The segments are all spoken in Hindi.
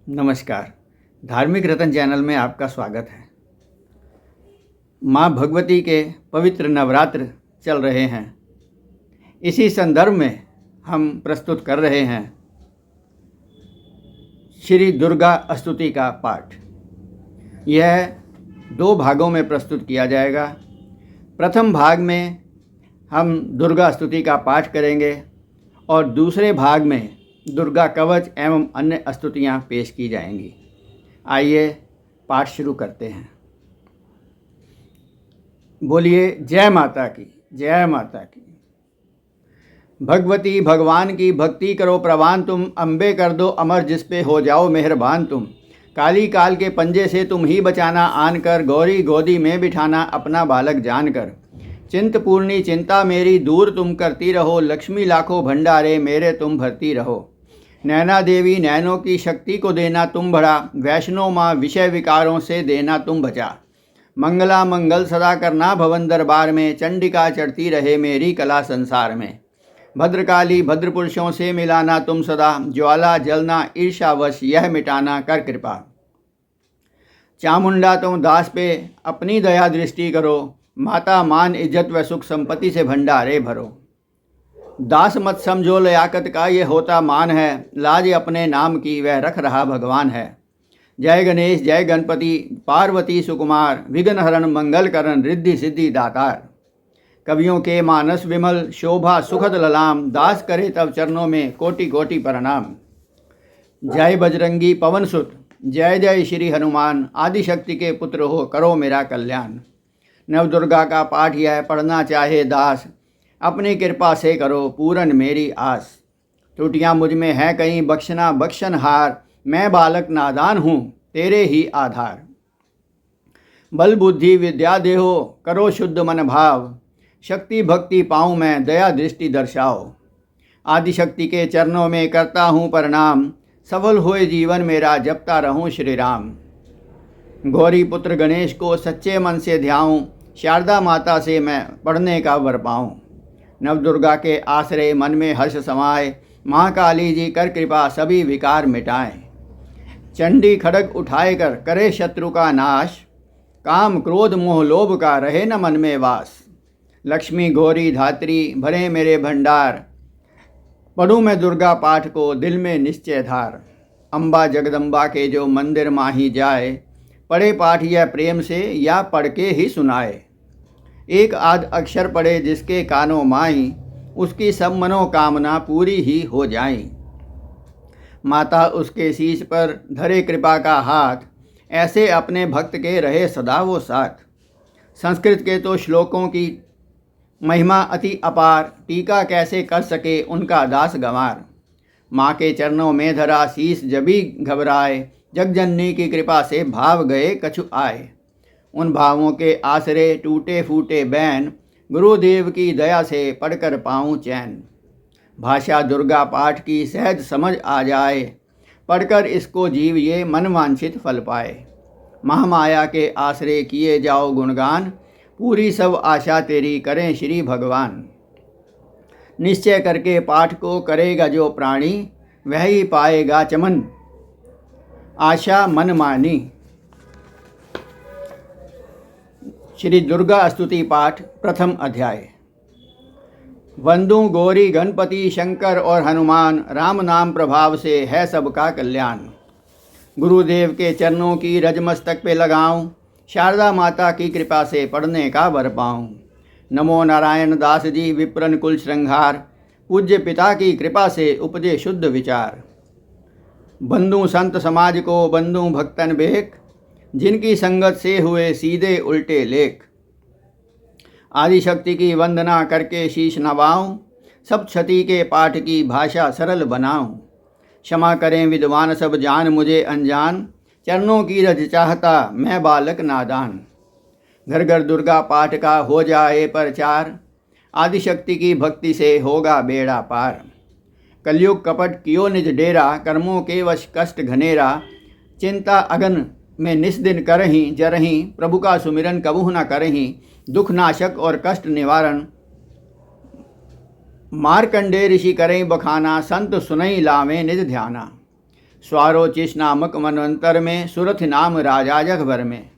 नमस्कार। धार्मिक रतन चैनल में आपका स्वागत है। माँ भगवती के पवित्र नवरात्र चल रहे हैं। इसी संदर्भ में हम प्रस्तुत कर रहे हैं श्री दुर्गा स्तुति का पाठ। यह 2 भागों में प्रस्तुत किया जाएगा। प्रथम भाग में हम दुर्गा स्तुति का पाठ करेंगे और दूसरे भाग में दुर्गा कवच एवं अन्य स्तुतियाँ पेश की जाएंगी। आइए पाठ शुरू करते हैं। बोलिए जय माता की, जय माता की। भगवती भगवान की भक्ति करो प्रवान तुम, अम्बे कर दो अमर जिस पे हो जाओ मेहरबान तुम। काली काल के पंजे से तुम ही बचाना आन कर, गौरी गोदी में बिठाना अपना बालक जानकर। चिंतपूर्णी चिंता मेरी दूर तुम करती रहो, लक्ष्मी लाखों भंडारे मेरे तुम भरती रहो। नैना देवी नैनों की शक्ति को देना तुम बढ़ा, वैष्णो माँ विषय विकारों से देना तुम बचा। मंगला मंगल सदा करना भवन दरबार में, चंडिका चढ़ती रहे मेरी कला संसार में। भद्रकाली भद्र पुरुषों से मिलाना तुम सदा, ज्वाला जलना ईर्षावश यह मिटाना कर कृपा। चामुंडा तुम दास पे अपनी दया दृष्टि करो, माता मान इज्जत व सुख संपत्ति से भंडारे भरो। दास मत समझो लियाकत का ये होता मान है, लाज अपने नाम की वह रख रहा भगवान है। जय गणेश जय गणपति पार्वती सुकुमार, विघ्न हरण मंगल करण रिद्धि सिद्धि दातार। कवियों के मानस विमल शोभा सुखद ललाम, दास करे तब चरणों में कोटि कोटि प्रणाम। जय बजरंगी पवन सुत जय जय श्री हनुमान, आदिशक्ति के पुत्र हो करो मेरा कल्याण। नवदुर्गा का पाठ यह पढ़ना चाहे दास, अपनी कृपा से करो पूरन मेरी आस। त्रुटियाँ मुझ में हैं कहीं बख्शना बख्शनहार, मैं बालक नादान हूँ तेरे ही आधार। बल बुद्धि विद्या देहो करो शुद्ध मन भाव, शक्ति भक्ति पाऊँ मैं दया दृष्टि दर्शाओ। आदिशक्ति के चरणों में करता हूँ प्रणाम, सफल होए जीवन मेरा जपता रहूँ श्री राम। गौरी पुत्र गणेश को सच्चे मन से ध्याऊँ, शारदा माता से मैं पढ़ने का वर पाऊँ। नवदुर्गा के आश्रय मन में हर्ष समाए, महाकाली जी कर कृपा सभी विकार मिटाएं। चंडी खड़ग उठाए कर करे शत्रु का नाश, काम क्रोध मोह लोभ का रहे न मन में वास। लक्ष्मी गौरी धात्री भरे मेरे भंडार, पढ़ूँ मैं दुर्गा पाठ को दिल में निश्चय धार। अम्बा जगदम्बा के जो मंदिर माही जाए, पढ़े पाठ यह प्रेम से या पढ़ के ही सुनाए। एक आध अक्षर पढ़े जिसके कानों माई, उसकी सब मनोकामना पूरी ही हो जाई। माता उसके शीश पर धरे कृपा का हाथ, ऐसे अपने भक्त के रहे सदा वो साथ। संस्कृत के तो श्लोकों की महिमा अति अपार, टीका कैसे कर सके उनका दास गंवार। माँ के चरणों में धरा शीश जभी घबराए, जगजननी की कृपा से भाव गए कछु आए। उन भावों के आसरे टूटे फूटे बैन, गुरुदेव की दया से पढ़कर पाऊँ चैन। भाषा दुर्गा पाठ की सहज समझ आ जाए, पढ़कर इसको जीव ये मन वांछित फल पाए। महामाया के आसरे किए जाओ गुणगान, पूरी सब आशा तेरी करें श्री भगवान। निश्चय करके पाठ को करेगा जो प्राणी, वह ही पाएगा चमन आशा मन मानी। श्री दुर्गा स्तुति पाठ प्रथम अध्याय। वंदू गौरी गणपति शंकर और हनुमान, राम नाम प्रभाव से है सबका कल्याण। गुरुदेव के चरणों की रज मस्तक पे लगाऊं, शारदा माता की कृपा से पढ़ने का वर पाऊं। नमो नारायण दास जी विप्रन कुल श्रृंगार, पूज्य पिता की कृपा से उपजे शुद्ध विचार। बंधु संत समाज को बंधु भक्तन बेक, जिनकी संगत से हुए सीधे उल्टे लेख। आदिशक्ति की वंदना करके शीश नवाऊं, सब क्षति के पाठ की भाषा सरल बनाऊं। क्षमा करें विद्वान सब जान मुझे अनजान, चरणों की रज चाहता मैं बालक नादान। घर घर दुर्गा पाठ का हो जाए प्रचार, आदिशक्ति की भक्ति से होगा बेड़ा पार। कलयुग कपट कियो निज डेरा, कर्मों के वश कष्ट घनेरा। चिंता अगन में निस्दिन करहीं जरहीं, प्रभु का सुमिरन कबूह न करहीं। दुख नाशक और कष्ट निवारण, मारकंडे ऋषि करें बखाना। संत सुनई लावें निज ध्याना। स्वारोचिष नामक मनवंतर में सुरथ नाम राजा जग भर में।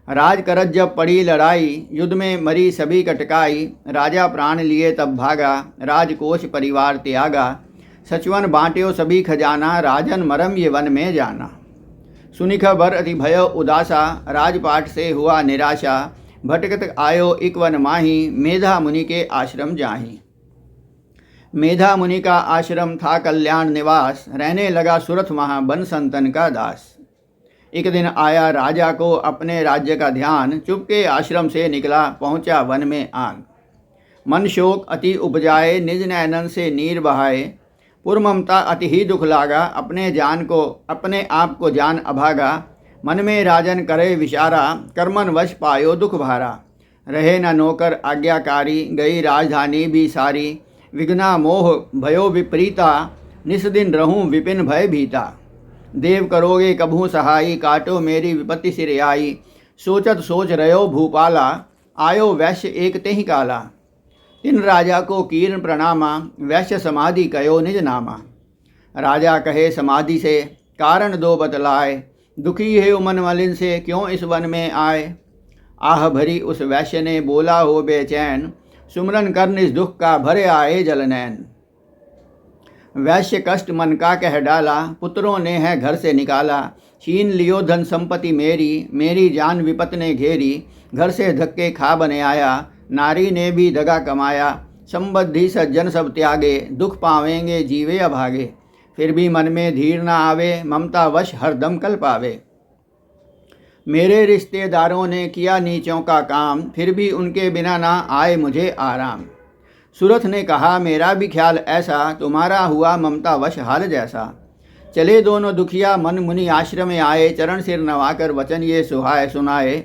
राज करत जब पड़ी लड़ाई, युद्ध में मरी सभी कटकाई। राजा प्राण लिए तब भागा, राजकोष परिवार त्यागा। सचवन बांट्यो सभी खजाना, राजन मरम ये वन में जाना। सुनि खबर अति भयो उदासा, राजपाट से हुआ निराशा। भटकत आयो इक वन माही, मेधा मुनि के आश्रम जाही। मेधा मुनि का आश्रम था कल्याण निवास, रहने लगा सुरथ वहाँ बन संतन का दास। एक दिन आया राजा को अपने राज्य का ध्यान, चुपके आश्रम से निकला पहुँचा वन में आन। मन शोक अति उपजाए, निज नैनन से नीर बहाए। पुर ममता अति ही दुख लागा, अपने आप को जान अभागा। मन में राजन करे विचारा, कर्मन वश पायो दुख भारा। रहे न नौकर आज्ञाकारी, गई राजधानी भी सारी। विघ्ना मोह भयो विपरीता, निस दिन रहूं विपिन भय भीता। देव करोगे कभू सहाई, काटो मेरी विपत्ति सिर आई। सोचत सोच रयो भूपाला, आयो वैश्य एक तेहि काला। तिन राजा को कीर्ण प्रणामा, वैश्य समाधि कयो निज नामा। राजा कहे समाधि से, कारण दो बतलाए। दुखी है मन मलिन से, क्यों इस वन में आए। आह भरी उस वैश्य ने बोला हो बेचैन, सुमरन कर निज दुख का भरे आए जलनैन। वैश्य कष्ट मन का कह डाला, पुत्रों ने है घर से निकाला। छीन लियो धन संपत्ति मेरी, मेरी जान विपत ने घेरी। घर से धक्के खा बने आया, नारी ने भी दगा कमाया। संबंधी सज्जन सब त्यागे, दुख पावेंगे जीवे अभागे। फिर भी मन में धीर न आवे, ममता वश हरदम कल पावे। मेरे रिश्तेदारों ने किया नीचों का काम, फिर भी उनके बिना ना आए मुझे आराम। सुरथ ने कहा मेरा भी ख्याल ऐसा, तुम्हारा हुआ ममता वश हाल जैसा। चले दोनों दुखिया मन मुनि आश्रम में आए, चरण सिर नवाकर वचन ये सुहाए सुनाए।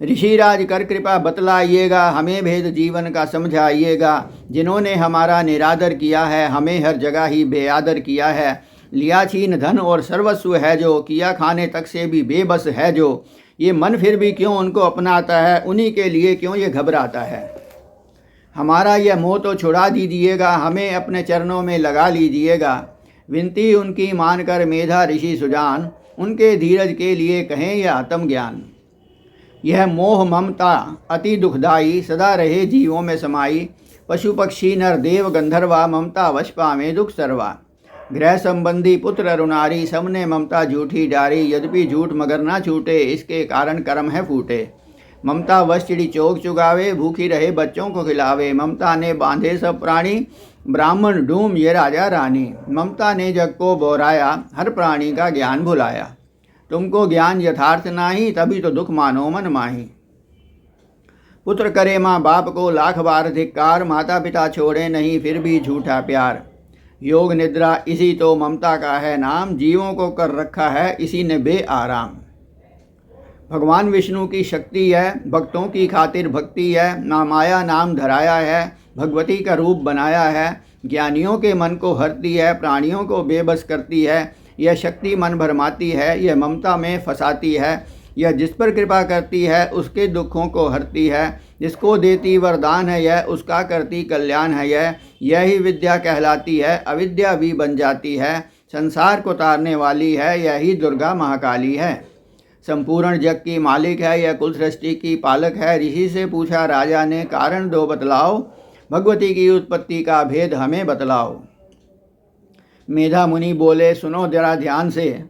ऋषिराज कर कृपा बतलाइएगा, हमें भेद जीवन का समझाइएगा। जिन्होंने हमारा निरादर किया है, हमें हर जगह ही बेआदर किया है। लिया छीन धन और सर्वस्व है जो, किया खाने तक से भी बेबस है जो। ये मन फिर भी क्यों उनको अपनाता है, उन्हीं के लिए क्यों ये घबराता है। हमारा यह मोह तो छुड़ा दीजिएगा, हमें अपने चरणों में लगा लीजिएगा। विनती उनकी मानकर मेधा ऋषि सुजान, उनके धीरज के लिए कहें यह आत्मज्ञान। यह मोह ममता अति दुखदाई, सदा रहे जीवों में समाई। पशु पक्षी नर देव गंधर्वा, ममता वश पावे दुख सर्वा। गृह संबंधी पुत्र अरुणारी, सबने ममता झूठी डारी। यद्यपि झूठ मगर ना छूटे, इसके कारण कर्म है फूटे। ममता वश चिड़ी चोग चुगावे, भूखी रहे बच्चों को खिलावे। ममता ने बांधे सब प्राणी, ब्राह्मण डूम ये राजा रानी। ममता ने जग को बोराया, हर प्राणी का ज्ञान भुलाया। तुमको ज्ञान यथार्थ नाही, तभी तो दुख मानो मन माही। पुत्र करे माँ बाप को लाख बार धिक्कार, माता पिता छोड़े नहीं फिर भी झूठा प्यार। योग निद्रा इसी तो ममता का है नाम, जीवों को कर रखा है इसी ने बेआराम। भगवान विष्णु की शक्ति है, भक्तों की खातिर भक्ति है। ना माया नाम धराया है, भगवती का रूप बनाया है। ज्ञानियों के मन को हरती है, प्राणियों को बेबस करती है। यह शक्ति मन भरमाती है, यह ममता में फंसाती है। यह जिस पर कृपा करती है उसके दुखों को हरती है। जिसको देती वरदान है यह, उसका करती कल्याण है यह। यही विद्या कहलाती है, अविद्या भी बन जाती है। संसार को तारने वाली है, यही दुर्गा महाकाली है। संपूर्ण जग की मालिक है, यह कुल सृष्टि की पालक है। ऋषि से पूछा राजा ने, कारण दो बतलाओ। भगवती की उत्पत्ति का भेद हमें बतलाओ। मेधा मुनि बोले, सुनो जरा ध्यान से।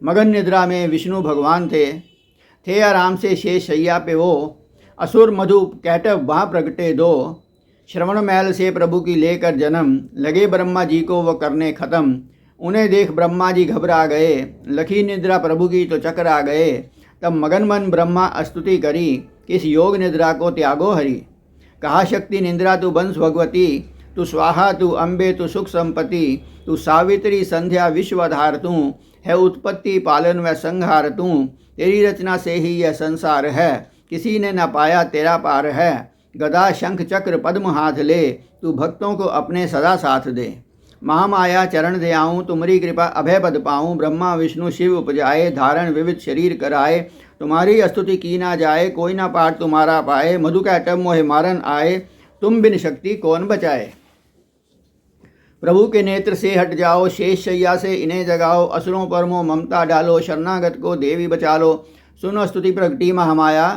मगन निद्रा में विष्णु भगवान थे आराम से शेष शैया पे वो। असुर मधु कैटव वहाँ प्रगटे दो। श्रवण महल से प्रभु की लेकर जन्म, लगे ब्रह्मा जी को वो करने खत्म। उन्हें देख ब्रह्मा जी घबरा गए, लखी निद्रा प्रभु की तो चक्कर आ गए। तब मगन मन ब्रह्मा स्तुति करी, किस योग निद्रा को त्यागो हरि। कहा शक्ति निद्रा तू बंश भगवती, तू स्वाहा तू अम्बे तू सुख संपत्ति। तू सावित्री संध्या विश्वधार, तू है उत्पत्ति पालन व संहार। तू तेरी रचना से ही यह संसार है, किसी ने न पाया तेरा पार है। गदा शंख चक्र पद्म हाथ ले, तू भक्तों को अपने सदा साथ दे। महामाया चरण दे आऊँ, तुम्हारी कृपा अभय पद पाऊँ। ब्रह्मा विष्णु शिव उपजाए, धारण विविध शरीर कराए। तुम्हारी स्तुति की ना जाए, कोई ना पाठ तुम्हारा पाए। मधु कैटव मोहे मारन आए, तुम बिन शक्ति कौन बचाए। प्रभु के नेत्र से हट जाओ, शेष शैया से इन्हें जगाओ, असुरों पर मोह ममता डालो, शरणागत को देवी बचा लो। सुनो स्तुति प्रगटी महामाया,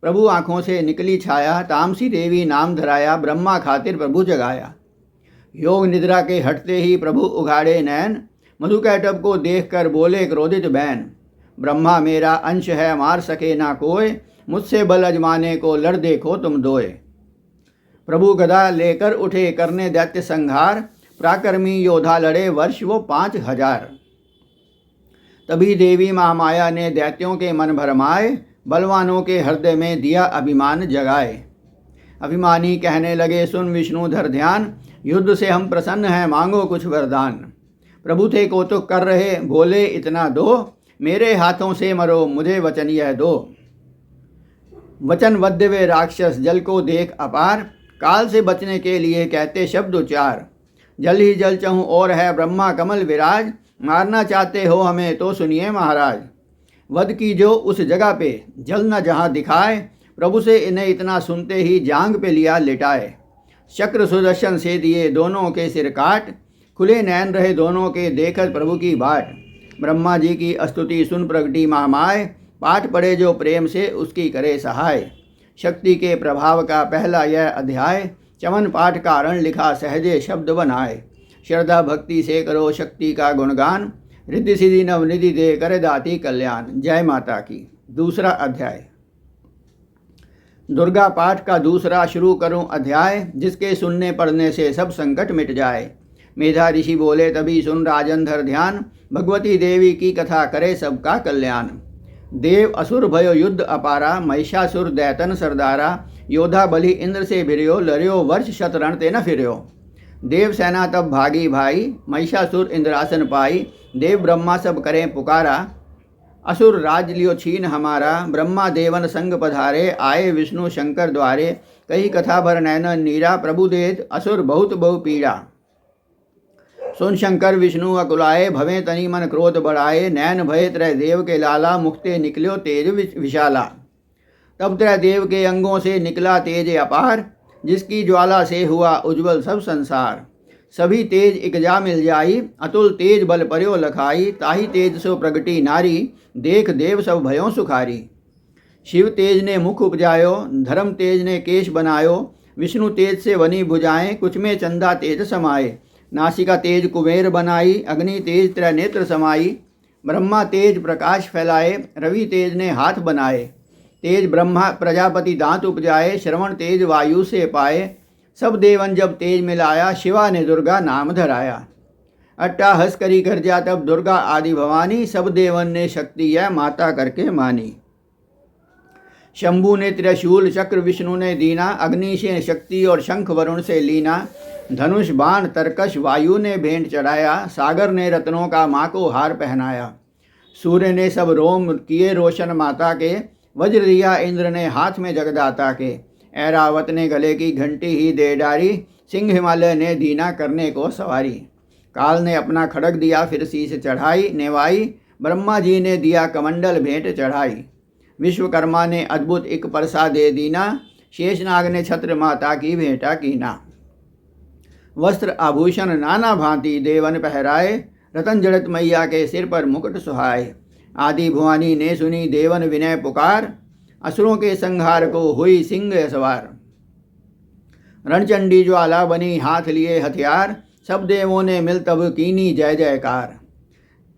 प्रभु आँखों से निकली छाया, तामसी देवी नाम धराया, ब्रह्मा खातिर प्रभु जगाया। योग निद्रा के हटते ही प्रभु उघाड़े नैन, मधुकैटभ को देख कर बोले क्रोधित बैन। ब्रह्मा मेरा अंश है, मार सके ना कोय, मुझसे बल अजमाने को लड़ देखो तुम दोए। प्रभु गदा लेकर उठे करने दैत्य संहार, पराक्रमी योद्धा लड़े वर्ष वो 5000। तभी देवी महामाया ने दैत्यों के मन भरमाए, बलवानों के हृदय में दिया अभिमान जगाए। अभिमानी कहने लगे सुन विष्णु धर ध्यान, युद्ध से हम प्रसन्न हैं, मांगो कुछ वरदान। प्रभु थे कौतुक कर रहे, बोले इतना दो, मेरे हाथों से मरो, मुझे वचन यह दो। वचनबद्ध वे राक्षस जल को देख अपार, काल से बचने के लिए कहते शब्द उच्चार। जल ही जल चहूँ और है ब्रह्मा कमल विराज, मारना चाहते हो हमें तो सुनिए महाराज। वध की जो उस जगह पे, जल न जहाँ दिखाए, प्रभु से इन्हें इतना सुनते ही जांग पे लिया लिटाए। चक्र सुदर्शन से दिए दोनों के सिर काट, खुले नैन रहे दोनों के देखत प्रभु की बाट। ब्रह्मा जी की स्तुति सुन प्रगटी महामाय, पाठ पढ़े जो प्रेम से उसकी करे सहाय। शक्ति के प्रभाव का पहला यह अध्याय, चमन पाठ कारण लिखा सहजे शब्द बनाए। श्रद्धा भक्ति से करो शक्ति का गुणगान, रिद्धि सिद्धि नवनिधि दे करे दाती कल्याण। जय माता की। दूसरा अध्याय, दुर्गा पाठ का दूसरा शुरू करूं अध्याय, जिसके सुनने पढ़ने से सब संकट मिट जाए। मेधा ऋषि बोले तभी सुन राजन धर ध्यान, भगवती देवी की कथा करे सबका कल्याण। देव असुर भयो युद्ध अपारा, महिषासुर दैतन सरदारा, योद्धा बलि इंद्र से भिर्यो, लर्यो वर्ष शतरण ते न फिर्यो। देव सेना तब भागी भाई, महिषासुर इंद्रासन पाई, देव ब्रह्मा सब करें पुकारा, असुर राज लियो छीन हमारा। ब्रह्मा देवन संग पधारे, आए विष्णु शंकर द्वारे, कही कथा भर नैन नीरा, प्रभु देत असुर बहुत बहु पीड़ा। सुन शंकर विष्णु अकुलाए, भवे तनि मन क्रोध बढ़ाए, नैन भय त्रय देव के लाला, मुक्ते निकल्यो तेज विशाला। तब त्रय देव के अंगों से निकला तेज अपार, जिसकी ज्वाला से हुआ उज्ज्वल सब संसार। सभी तेज एक जा मिल जाई, अतुल तेज बल पर्यो लखाई, ताही तेज सो प्रगटी नारी, देख देव सब भयों सुखारी। शिव तेज ने मुख उपजायो, धर्म तेज ने केश बनायो, विष्णु तेज से बनी भुजाएं, कुछ में चंदा तेज समाये। नासिका तेज कुबेर बनाई, अग्नि तेज त्रय नेत्र समाई, ब्रह्मा तेज प्रकाश फैलाए, रवि तेज ने हाथ बनाए। तेज ब्रह्मा प्रजापति दांत उपजाए, श्रवण तेज वायु से पाए, सब देवन जब तेज मिलाया, शिवा ने दुर्गा नाम धराया। अट्टाहस करी गर्जा तब दुर्गा आदि भवानी, सब देवन ने शक्ति यह माता करके मानी। शंभु ने त्रिशूल चक्र विष्णु ने दीना, अग्नि से शक्ति और शंख वरुण से लीना, धनुष बाण तरकश वायु ने भेंट चढ़ाया, सागर ने रत्नों का माँ को हार पहनाया। सूर्य ने सब रोम किए रोशन माता के, वज्र दिया इंद्र ने हाथ में जगदाता के। ऐरावत ने गले की घंटी ही दे डारी, सिंह हिमालय ने दीना करने को सवारी। काल ने अपना खड़ग दिया फिर शीश चढ़ाई नेवाई, ब्रह्मा जी ने दिया कमंडल भेंट चढ़ाई। विश्वकर्मा ने अद्भुत एक परसा दे दीना, शेषनाग ने छत्र माता की भेंटा कीना। वस्त्र आभूषण नाना भांति देवन पहराए, रतन जड़त मैया के सिर पर मुकुट सुहाए। आदि भुवानी ने सुनी देवन विनय पुकार, असुरों के संहार को हुई सिंह सवार। रणचंडी ज्वाला बनी हाथ लिए हथियार, सब देवों ने मिल तब कीनी जय जयकार।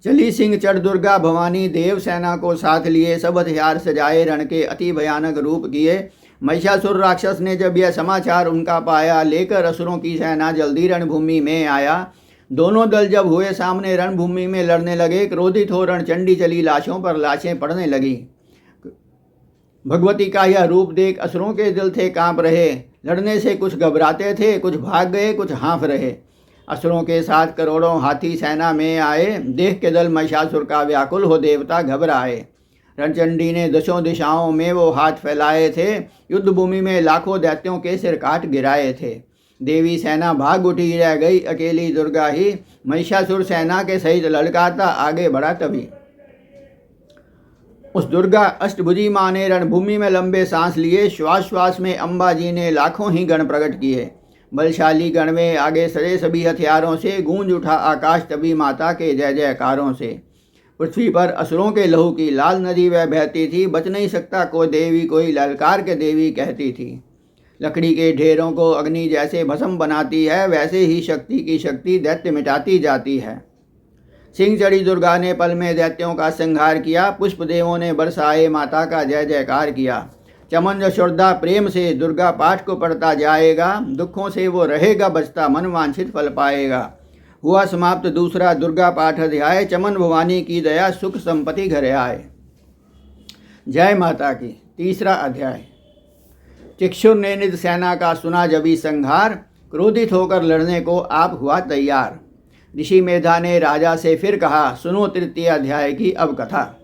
चली सिंह चढ़ दुर्गा भवानी, देव सेना को साथ लिए, सब हथियार सजाए रण के अति भयानक रूप किए। महिषासुर राक्षस ने जब यह समाचार उनका पाया, लेकर असुरों की सेना जल्दी रणभूमि में आया। दोनों दल जब हुए सामने रणभूमि में लड़ने लगे, क्रोधित हो रणचंडी चली, लाशों पर लाशें पड़ने लगी। भगवती का यह रूप देख असुरों के दिल थे कांप रहे, लड़ने से कुछ घबराते थे, कुछ भाग गए, कुछ हाँफ रहे। असुरों के साथ करोड़ों हाथी सेना में आए, देख के दल महिषासुर का व्याकुल हो देवता घबराए। रणचंडी ने दशों दिशाओं में वो हाथ फैलाए थे, युद्ध भूमि में लाखों दैत्यों के सिर काट गिराए थे। देवी सेना भाग उठी, रह गई अकेली दुर्गा ही, महिषासुर सेना के सहित ललकारता आगे बढ़ा तभी। उस दुर्गा अष्टभुजी माँ ने रणभूमि में लंबे सांस लिए, श्वास श्वास में अम्बा जी ने लाखों ही गण प्रकट किए। बलशाली गण में आगे सजे सभी हथियारों से गूंज उठा आकाश तभी माता के जय जयकारों से। पृथ्वी पर असुरों के लहू की लाल नदी वह बहती थी, बच नहीं सकता कोई देवी, कोई ललकार के देवी कहती थी। लकड़ी के ढेरों को अग्नि जैसे भस्म बनाती है, वैसे ही शक्ति की शक्ति दैत्य मिटाती जाती है। सिंह चढ़ी दुर्गा ने पल में दैत्यों का संहार किया, पुष्प देवों ने बरसाए माता का जय जयकार किया। चमन जो श्रद्धा प्रेम से दुर्गा पाठ को पढ़ता जाएगा, दुखों से वो रहेगा बचता, मन वांछित फल पाएगा। हुआ समाप्त दूसरा दुर्गा पाठ अध्याय। चमन भवानी की दया सुख संपत्ति घरे आए। जय माता की। तीसरा अध्याय। चिक्षुर ने निज सेना का सुना जबी संहार, क्रोधित होकर लड़ने को आप हुआ तैयार। ऋषि मेधा ने राजा से फिर कहा, सुनो तृतीय अध्याय की अब कथा।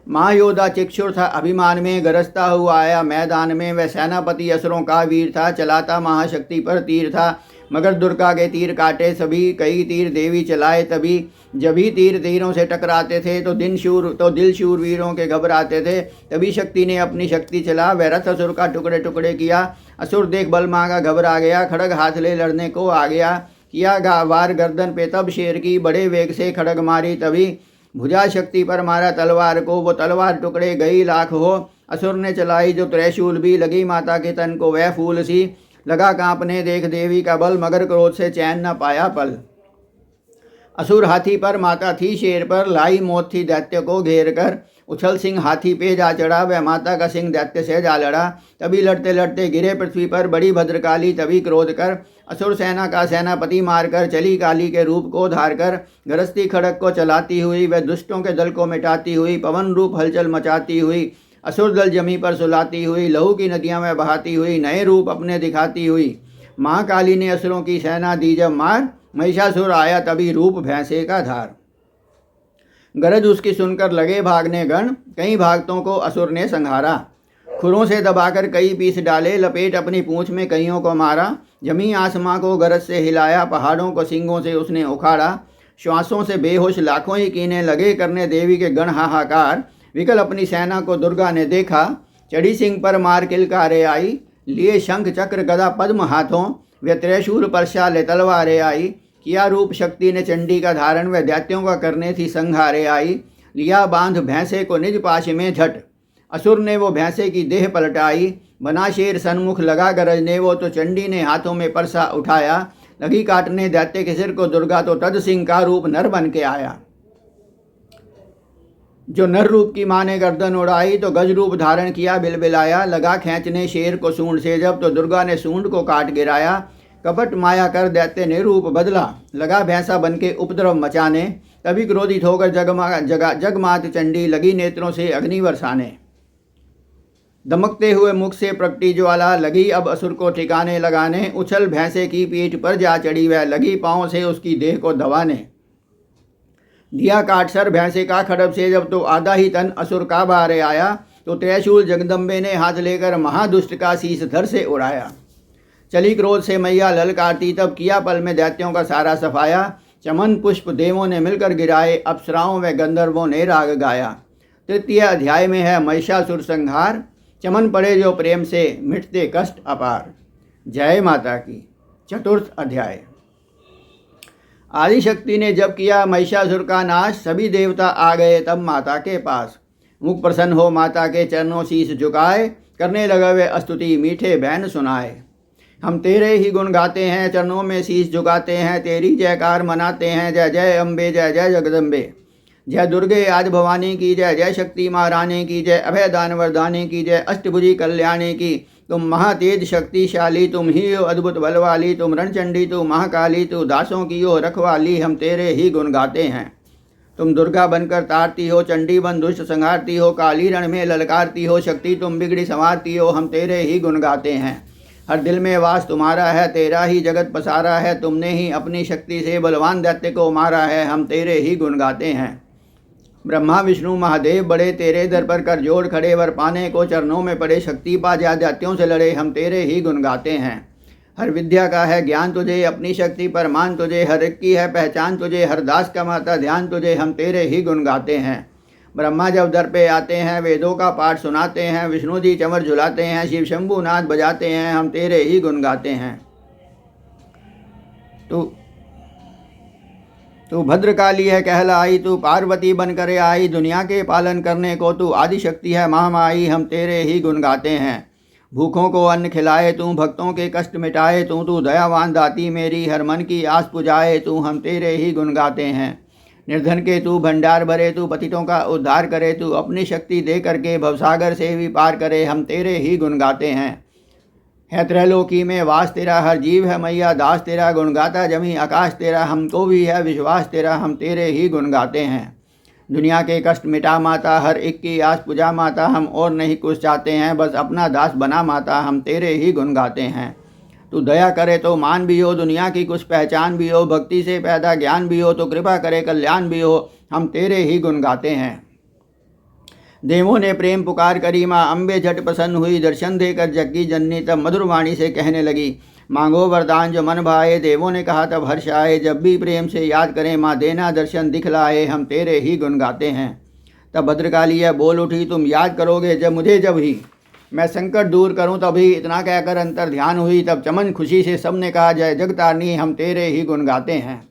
महायोद्धा चिक्षुर था अभिमान में, गरजता हुआ आया मैदान में। वह सेनापति असुरों का वीर था, चलाता महाशक्ति पर तीर था। मगर दुर्गा के तीर काटे सभी, कई तीर देवी चलाए तभी। जब ही तीर तीरों से टकराते थे तो दिल शूर वीरों के घबराते थे। तभी शक्ति ने अपनी शक्ति चला, वह रथ असुर का टुकड़े टुकड़े किया। असुर देख बल मांगा घबरा गया, खड़ग हाथ ले लड़ने को आ गया। किया वार गर्दन पे तब शेर की, बड़े वेग से खड़ग मारी तभी। भुजा शक्ति पर मारा तलवार को, वो तलवार टुकड़े गई लाख हो। असुर ने चलाई जो त्रिशूल भी, लगी माता के तन को वह फूल सी। लगा कांपने देख देवी का बल, मगर क्रोध से चैन न पाया पल। असुर हाथी पर, माता थी शेर पर, लाई मौत थी दैत्य को घेर कर। उछल सिंह हाथी पे जा चढ़ा, वह माता का सिंह दैत्य से जा लड़ा। तभी लड़ते लड़ते गिरे पृथ्वी पर, बड़ी भद्रकाली तभी क्रोध कर। असुर सेना का सेनापति मारकर चली काली के रूप को धार कर। गरजती खड़ग को चलाती हुई, वह दुष्टों के दल को मिटाती हुई, पवन रूप हलचल मचाती हुई। असुर दल जमी पर सुलाती हुई, लहू की नदियां में बहाती हुई, नए रूप अपने दिखाती हुई। महाकाली ने असुरों की सेना दी जब मार, महिषासुर आया तभी रूप भैंसे का धार। गरज उसकी सुनकर लगे भागने गण, कई भागतों को असुर ने संहारा। खुरों से दबाकर कई पीस डाले, लपेट अपनी पूंछ में कईयों को मारा। जमी आसमां को गरज से हिलाया, पहाड़ों को सींगों से उसने उखाड़ा। श्वासों से बेहोश लाखों ही कीने लगे, करने देवी के गण हाहाकार। विकल अपनी सेना को दुर्गा ने देखा, चढ़ी सिंह पर मार किलकारे आई। लिए शंख चक्र गदा पद्म हाथों, वे त्रिशूल परशाले तलवारे आई। किया रूप शक्ति ने चंडी का धारण, वह दैत्यों का करने थी संहारे आई। लिया बांध भैंसे को निज पाश में झट, असुर ने वो भैंसे की देह पलटाई। बना शेर सन्मुख लगा गरजने, वो तो चंडी ने हाथों में परसा उठाया। लगी काटने दैत्य के सिर को दुर्गा, तो तद सिंह का रूप नर बन के आया। जो नर रूप की माँ ने गर्दन उड़ाई, तो गज रूप धारण किया बिलबिलाया। लगा खींचने शेर को सूंड से जब, तो दुर्गा ने सूंड को काट गिराया। कपट माया कर दैत्य ने रूप बदला, लगा भैंसा बन के उपद्रव मचाने। तभी क्रोधित होकर जगमात चंडी लगी नेत्रों से अग्नि बरसाने। दमकते हुए मुख से प्रकटी ज्वाला, लगी अब असुर को ठिकाने लगाने। उछल भैंसे की पीठ पर जा चढ़ी, वह लगी पाँव से उसकी देह को दबाने। दिया काट सर भैंसे का खड़ब से जब, तो आधा ही तन असुर का बाहर आया। तो त्रिशूल जगदम्बे ने हाथ लेकर महादुष्ट का शीश धर से उड़ाया। चली क्रोध से मैया ललकारती, तब किया पल में दैत्यों का सारा सफाया। चमन पुष्प देवों ने मिलकर गिराए, अप्सराओं व गंधर्वों ने राग गाया। तृतीय अध्याय में है महिषासुर संहार। चमन पड़े जो प्रेम से, मिटते कष्ट अपार। जय माता की। चतुर्थ अध्याय। आदिशक्ति ने जब किया महिषासुर का नाश, सभी देवता आ गए तब माता के पास। मुख प्रसन्न हो माता के चरणों शीश झुकाए, करने लगा वे स्तुति मीठे बैन सुनाए। हम तेरे ही गुण गाते हैं, चरणों में शीश झुकाते हैं, तेरी जयकार मनाते हैं। जय जय अम्बे, जय जय जगदम्बे। जय दुर्गे आज भवानी की जय, जय शक्ति महारानी की जय, अभय दान वरदानी की जय, अष्टभुजी कल्याणी की। तुम महातेज शक्तिशाली, तुम ही हो अद्भुत बलवाली, तुम रणचंडी, तू महाकाली, तू दासों की हो रखवाली। हम तेरे ही गुण गाते हैं। तुम दुर्गा बनकर तारती हो, चंडी बन दुष्ट संहारती हो, काली रण में ललकारती हो, शक्ति तुम बिगड़ी संवारती हो। हम तेरे ही गुण गाते हैं। हर दिल में वास तुम्हारा है, तेरा ही जगत पसारा है। तुमने ही अपनी शक्ति से बलवान दैत्य को मारा है। हम तेरे ही गुण गाते हैं। ब्रह्मा विष्णु महादेव बड़े, तेरे दर पर कर जोड़ खड़े, वर पाने को चरणों में पड़े, शक्ति पा जा दैत्यों से लड़े। हम तेरे ही गुण गाते हैं। हर विद्या का है ज्ञान तुझे, अपनी शक्ति पर मान तुझे, हर एक की है पहचान तुझे, हर दास का माता ध्यान तुझे। हम तेरे ही गुण गाते हैं। ब्रह्मा जब दर पे आते हैं, वेदों का पाठ सुनाते हैं, विष्णु जी चंवर झुलाते हैं, शिव शंभुनाथ बजाते हैं। हम तेरे ही गुण गाते हैं। तू भद्रकाली है कहलाई, तू पार्वती बन कर आई, दुनिया के पालन करने को तू आदिशक्ति है महामाई। हम तेरे ही गुण गाते हैं। भूखों को अन्न खिलाए तू, भक्तों के कष्ट मिटाए तू दयावान दाती मेरी, हर मन की आस पुजाए तू। हम तेरे ही गुण गाते हैं। निर्धन के तू भंडार भरे, तू पतितों का उद्धार करे, तू अपनी शक्ति दे करके भवसागर से भी पार करे। हम तेरे ही गुण गाते हैं। है त्रैलोकी में वास तेरा, हर जीव है मैया दास तेरा, गुण गाता जमी आकाश तेरा। हमको भी है विश्वास तेरा, हम तेरे ही गुण गाते हैं। दुनिया के कष्ट मिटा माता, हर एक की आस पुजा माता। हम और नहीं कुछ चाहते हैं, बस अपना दास बना माता। हम तेरे ही गुण गाते हैं। तू दया करे तो मान भी हो, दुनिया की कुछ पहचान भी हो, भक्ति से पैदा ज्ञान भी हो, तो कृपा करे कल्याण भी हो। हम तेरे ही गुण गाते हैं। देवों ने प्रेम पुकार करी, माँ अम्बे झट प्रसन्न हुई, दर्शन देकर जग्गी जननी तब मधुर वाणी से कहने लगी, मांगो वरदान जो मन भाए। देवों ने कहा तब हर्ष आए, जब भी प्रेम से याद करें माँ देना दर्शन दिखलाए। हम तेरे ही गुण गाते हैं। तब भद्रकाली यह बोल उठी, तुम याद करोगे जब ही मैं संकट दूर करूं तभी। इतना कहकर अंतर ध्यान हुई, तब चमन खुशी से सबने कहा, जय जगतारनी हम तेरे ही गुण गाते हैं।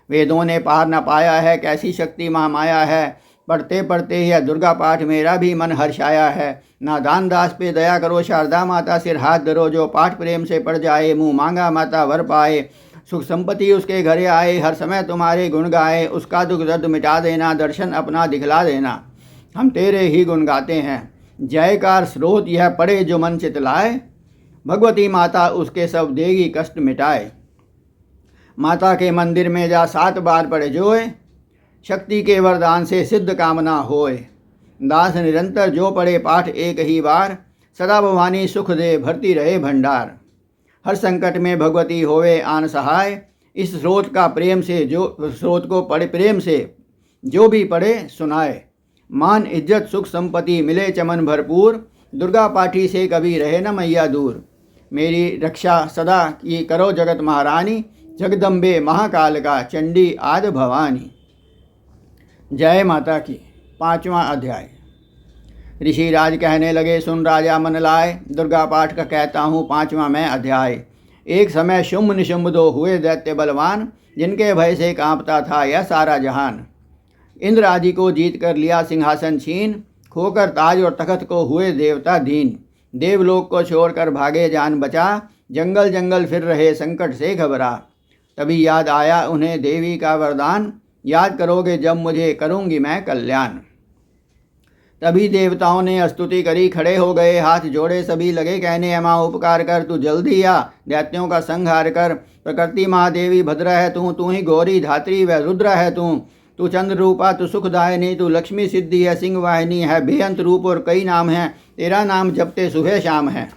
वेदों ने पार न पाया है, कैसी शक्ति महामाया है। पढ़ते पढ़ते यह दुर्गा पाठ मेरा भी मन हर्षाया है। नादान दास पे दया करो शारदा माता, सिर हाथ धरो, जो पाठ प्रेम से पढ़ जाए, मुँह मांगा माता वर पाए। सुख संपत्ति उसके घरे आए, हर समय तुम्हारे गुण गाए। उसका दुख दर्द मिटा देना, दर्शन अपना दिखला देना। हम तेरे ही गुण गाते हैं। जयकार स्रोत यह पढ़े जो मन चितलाए, भगवती माता उसके सब देगी कष्ट मिटाए। माता के मंदिर में जा 7 बार पढ़े जोए, शक्ति के वरदान से सिद्ध कामना होए। दास निरंतर जो पढ़े पाठ एक ही बार, सदा भवानी सुख दे भरती रहे भंडार। हर संकट में भगवती होवे आन सहाय, इस स्रोत का प्रेम से स्रोत को पढ़े प्रेम से जो भी पढ़े सुनाए। मान इज्जत सुख संपत्ति मिले चमन भरपूर, दुर्गा पाठी से कभी रहे न मैया दूर। मेरी रक्षा सदा की करो जगत महारानी, जगदम्बे महाकाल का चंडी आदि भवानी। जय माता की। 5वां अध्याय। ऋषिराज कहने लगे, सुन राजा मन लाए, दुर्गा पाठ का कहता हूँ 5वां मैं अध्याय। एक समय शुंभ निशुंभ 2 हुए दैत्य बलवान, जिनके भय से कांपता था यह सारा जहान। इंद्र आदि को जीत कर लिया सिंहासन छीन, खोकर ताज और तख्त को हुए देवता दीन। देवलोक को छोड़कर भागे जान बचा, जंगल जंगल फिर रहे संकट से घबरा। तभी याद आया उन्हें देवी का वरदान, याद करोगे जब मुझे करूँगी मैं कल्याण। तभी देवताओं ने स्तुति करी, खड़े हो गए हाथ जोड़े सभी, लगे कहने अमा उपकार कर, तू जल्दी आ दैत्यों का संहार कर। प्रकृति महादेवी भद्र है तू ही गौरी धात्री व रुद्र है तू चंद्र रूपा तू सुखदायिनी, तू लक्ष्मी सिद्धि है सिंह वाहिनी है। बेअंत रूप और कई नाम हैं, तेरा नाम जपते सुबह शाम है।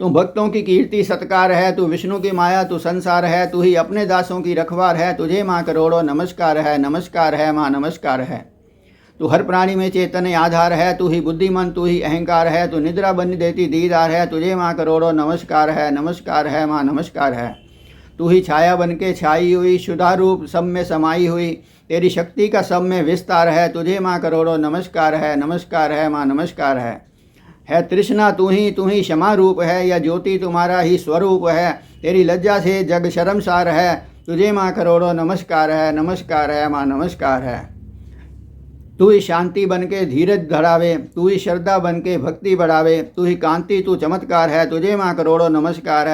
तू भक्तों की कीर्ति सत्कार है, तू विष्णु की माया तू संसार है। तू ही अपने दासों की रखवार है, तुझे माँ करोड़ों नमस्कार है माँ नमस्कार है। तू हर प्राणी में चैतन्य आधार है, तू ही बुद्धिमान तू ही अहंकार है। तू निद्रा बन देती दीदार है, तुझे माँ करोड़ों नमस्कार है माँ नमस्कार है। तू ही छाया बन के छाई हुई, शुद्धा रूप सब में समाई हुई। तेरी शक्ति का सब में विस्तार है, तुझे माँ करोड़ों नमस्कार है माँ नमस्कार है। तृष्णा तू ही क्षमा रूप है, या ज्योति तुम्हारा ही स्वरूप है। तेरी लज्जा से जग शर्मसार है, तुझे माँ करोड़ों नमस्कार है माँ नमस्कार है। तू ही शांति बन के धीरज धरावे, तू ही श्रद्धा बन के भक्ति बढ़ावे। तू ही कांति तू चमत्कार है, तुझे माँ करोड़ों नमस्कार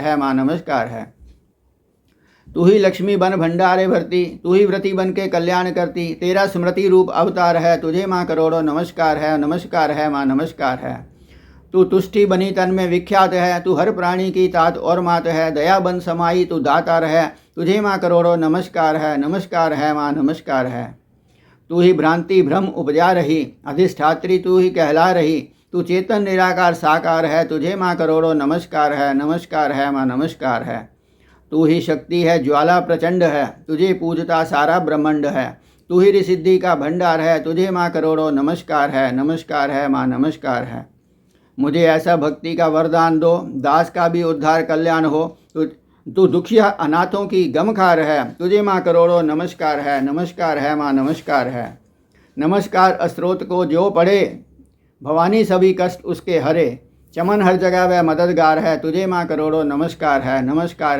है माँ नमस्कार है। तू ही लक्ष्मी बन भंडारे भरती, तू ही व्रती बन के कल्याण करती। तेरा स्मृति रूप अवतार है, तुझे माँ करोड़ों नमस्कार है माँ नमस्कार है। तू तुष्टि बनी तन में विख्यात है, तू हर प्राणी की तात और मात है। दया बन समाई तू दातार है, तुझे माँ करोड़ों नमस्कार है माँ नमस्कार है। तू ही भ्रांति भ्रम उपजा रही, अधिष्ठात्री तू ही कहला रही। तू चेतन निराकार साकार है, तुझे माँ करोड़ों नमस्कार है माँ नमस्कार है। तू ही शक्ति है ज्वाला प्रचंड है, तुझे पूजता सारा ब्रह्मांड है। तू ही रिसिद्धि का भंडार है, तुझे माँ करोड़ों नमस्कार है माँ नमस्कार है। मुझे ऐसा भक्ति का वरदान दो, दास का भी उद्धार कल्याण हो। तू दुखिया अनाथों की गमखार है, तुझे माँ करोड़ों नमस्कार है माँ नमस्कार है। नमस्कार स्त्रोत को जो पढ़े, भवानी सभी कष्ट उसके हरे। चमन हर जगह वह मददगार है, तुझे माँ करोड़ों नमस्कार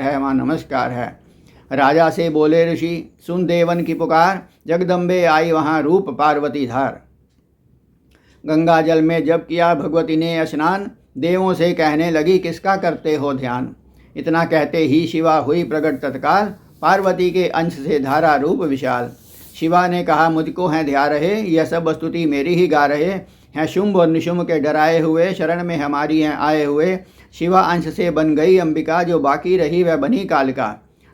है माँ नमस्कार है। राजा से बोले ऋषि, सुन देवन की पुकार, जगदम्बे आई वहाँ रूप पार्वती धार। गंगा जल में जब किया भगवती ने स्नान, देवों से कहने लगी किसका करते हो ध्यान। इतना कहते ही शिवा हुई प्रकट तत्काल, पार्वती के अंश से धारा रूप विशाल। शिवा ने कहा मुझको हैं ध्या रहे, यह सब स्तुति मेरी ही गा रहे हैं। शुंभ और निशुंभ के डराए हुए, शरण में हमारी हैं आए हुए। शिवा अंश से बन गई अंबिका, जो बाकी रही वह बनी कालिका।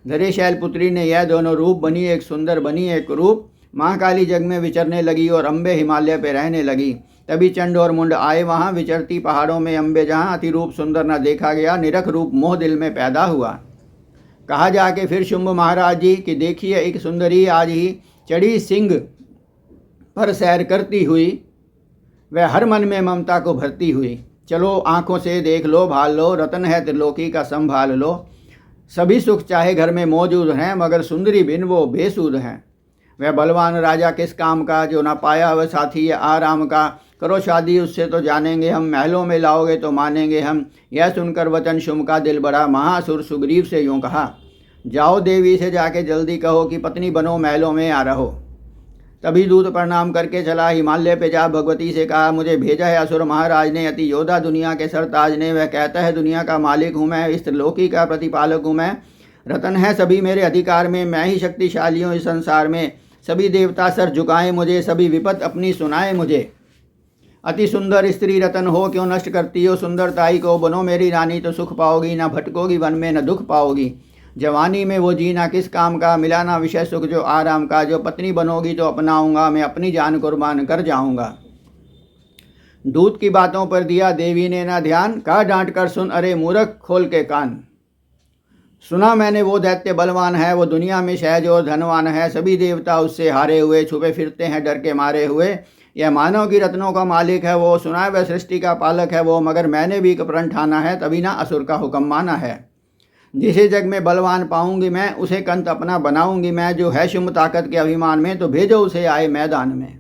धरे शैलपुत्री ने यह दोनों रूप, बनी एक सुंदर बनी एक रूप। माँ काली जग में विचरने लगी और अम्बे हिमालय पे रहने लगी। तभी चंड और मुंड आए वहाँ, विचरती पहाड़ों में अम्बे जहाँ। अति रूप सुंदर न देखा गया, निरख रूप मोह दिल में पैदा हुआ। कहा जाके फिर शुंभ महाराज जी कि देखिए एक सुंदरी आज ही चढ़ी सिंह पर सैर करती हुई, वह हर मन में ममता को भरती हुई। चलो आंखों से देख लो भाल लो, रतन है त्रिलोकी का संभाल लो। सभी सुख चाहे घर में मौजूद हैं, मगर सुंदरी बिन वो बेसूद हैं। वह बलवान राजा किस काम का, जो ना पाया वह साथी है आराम का। करो शादी उससे तो जानेंगे हम, महलों में लाओगे तो मानेंगे हम। यह सुनकर वचन शुंभ का दिल बड़ा, महासुर सुग्रीव से यूँ कहा, जाओ देवी से जाके जल्दी कहो कि पत्नी बनो महलों में आ रहो। तभी दूत प्रणाम करके चला हिमालय पे जा भगवती से कहा, मुझे भेजा है असुर महाराज ने, अति योद्धा दुनिया के सरताज ने। वह कहता है दुनिया का मालिक हूँ मैं, इस त्रिलोकी का प्रतिपालक हूँ मैं। रतन है सभी मेरे अधिकार में, मैं ही शक्तिशाली हूँ इस संसार में। सभी देवता सर झुकाएं मुझे, सभी विपत अपनी सुनाए मुझे। अति सुंदर स्त्री रतन हो, क्यों नष्ट करती हो सुंदरताई को। बनो मेरी रानी तो सुख पाओगी, ना भटकोगी वन में न दुख पाओगी। जवानी में वो जीना किस काम का, मिला ना विषय सुख जो आराम का। जो पत्नी बनोगी तो अपनाऊंगा, मैं अपनी जान कुर्बान कर जाऊंगा। दूत की बातों पर दिया देवी ने ना ध्यान, कहा डांट कर सुन अरे मूर्ख खोल के कान। सुना मैंने वो दैत्य बलवान है, वो दुनिया में सहज और धनवान है। सभी देवता उससे हारे हुए, छुपे फिरते हैं डर के मारे हुए। यह मानव की रत्नों का मालिक है वो, सुना वह सृष्टि का पालक है वो। मगर मैंने भी प्रण ठाना है, तभी ना असुर का हुक्म माना है। जिसे जग में बलवान पाऊंगी मैं, उसे कंत अपना बनाऊंगी मैं। जो है शुंभ ताकत के अभिमान में, तो भेजो उसे आए मैदान में।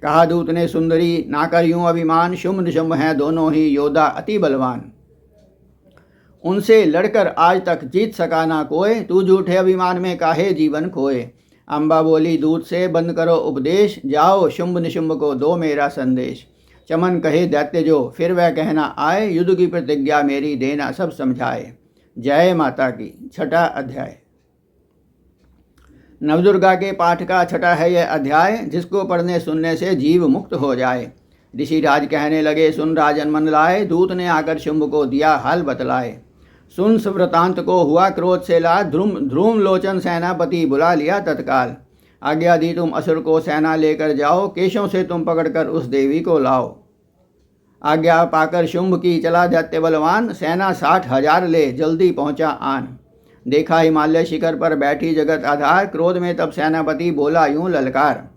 कहा दूत ने सुंदरी ना कर यूं अभिमान, शुंभ निशुंभ हैं दोनों ही योद्धा अति बलवान। उनसे लड़कर आज तक जीत सका ना कोई, तू झूठे अभिमान में काहे जीवन खोए। अम्बा बोली दूत से बंद करो उपदेश, जाओ शुंभ निशुंभ को दो मेरा संदेश। चमन कहे दैत्य जो फिर वह कहना आए, युद्ध की प्रतिज्ञा मेरी देना सब समझाए। जय माता की। छठा अध्याय। नवदुर्गा के पाठ का छठा है यह अध्याय, जिसको पढ़ने सुनने से जीव मुक्त हो जाए। ऋषि राज कहने लगे सुन राजन मन लाए, दूत ने आकर शुंभ को दिया हाल बतलाए। सुन सुव्रतांत को हुआ क्रोध से लाद, ध्रुम लोचन सेनापति बुला लिया तत्काल। आज्ञा दी तुम असुर को सेना लेकर जाओ, केशों से तुम पकड़कर उस देवी को लाओ। आज्ञा पाकर शुंभ की चला दैत्य बलवान, सेना 60,000 ले जल्दी पहुंचा आन। देखा हिमालय शिखर पर बैठी जगत आधार, क्रोध में तब सेनापति बोला यूं ललकार।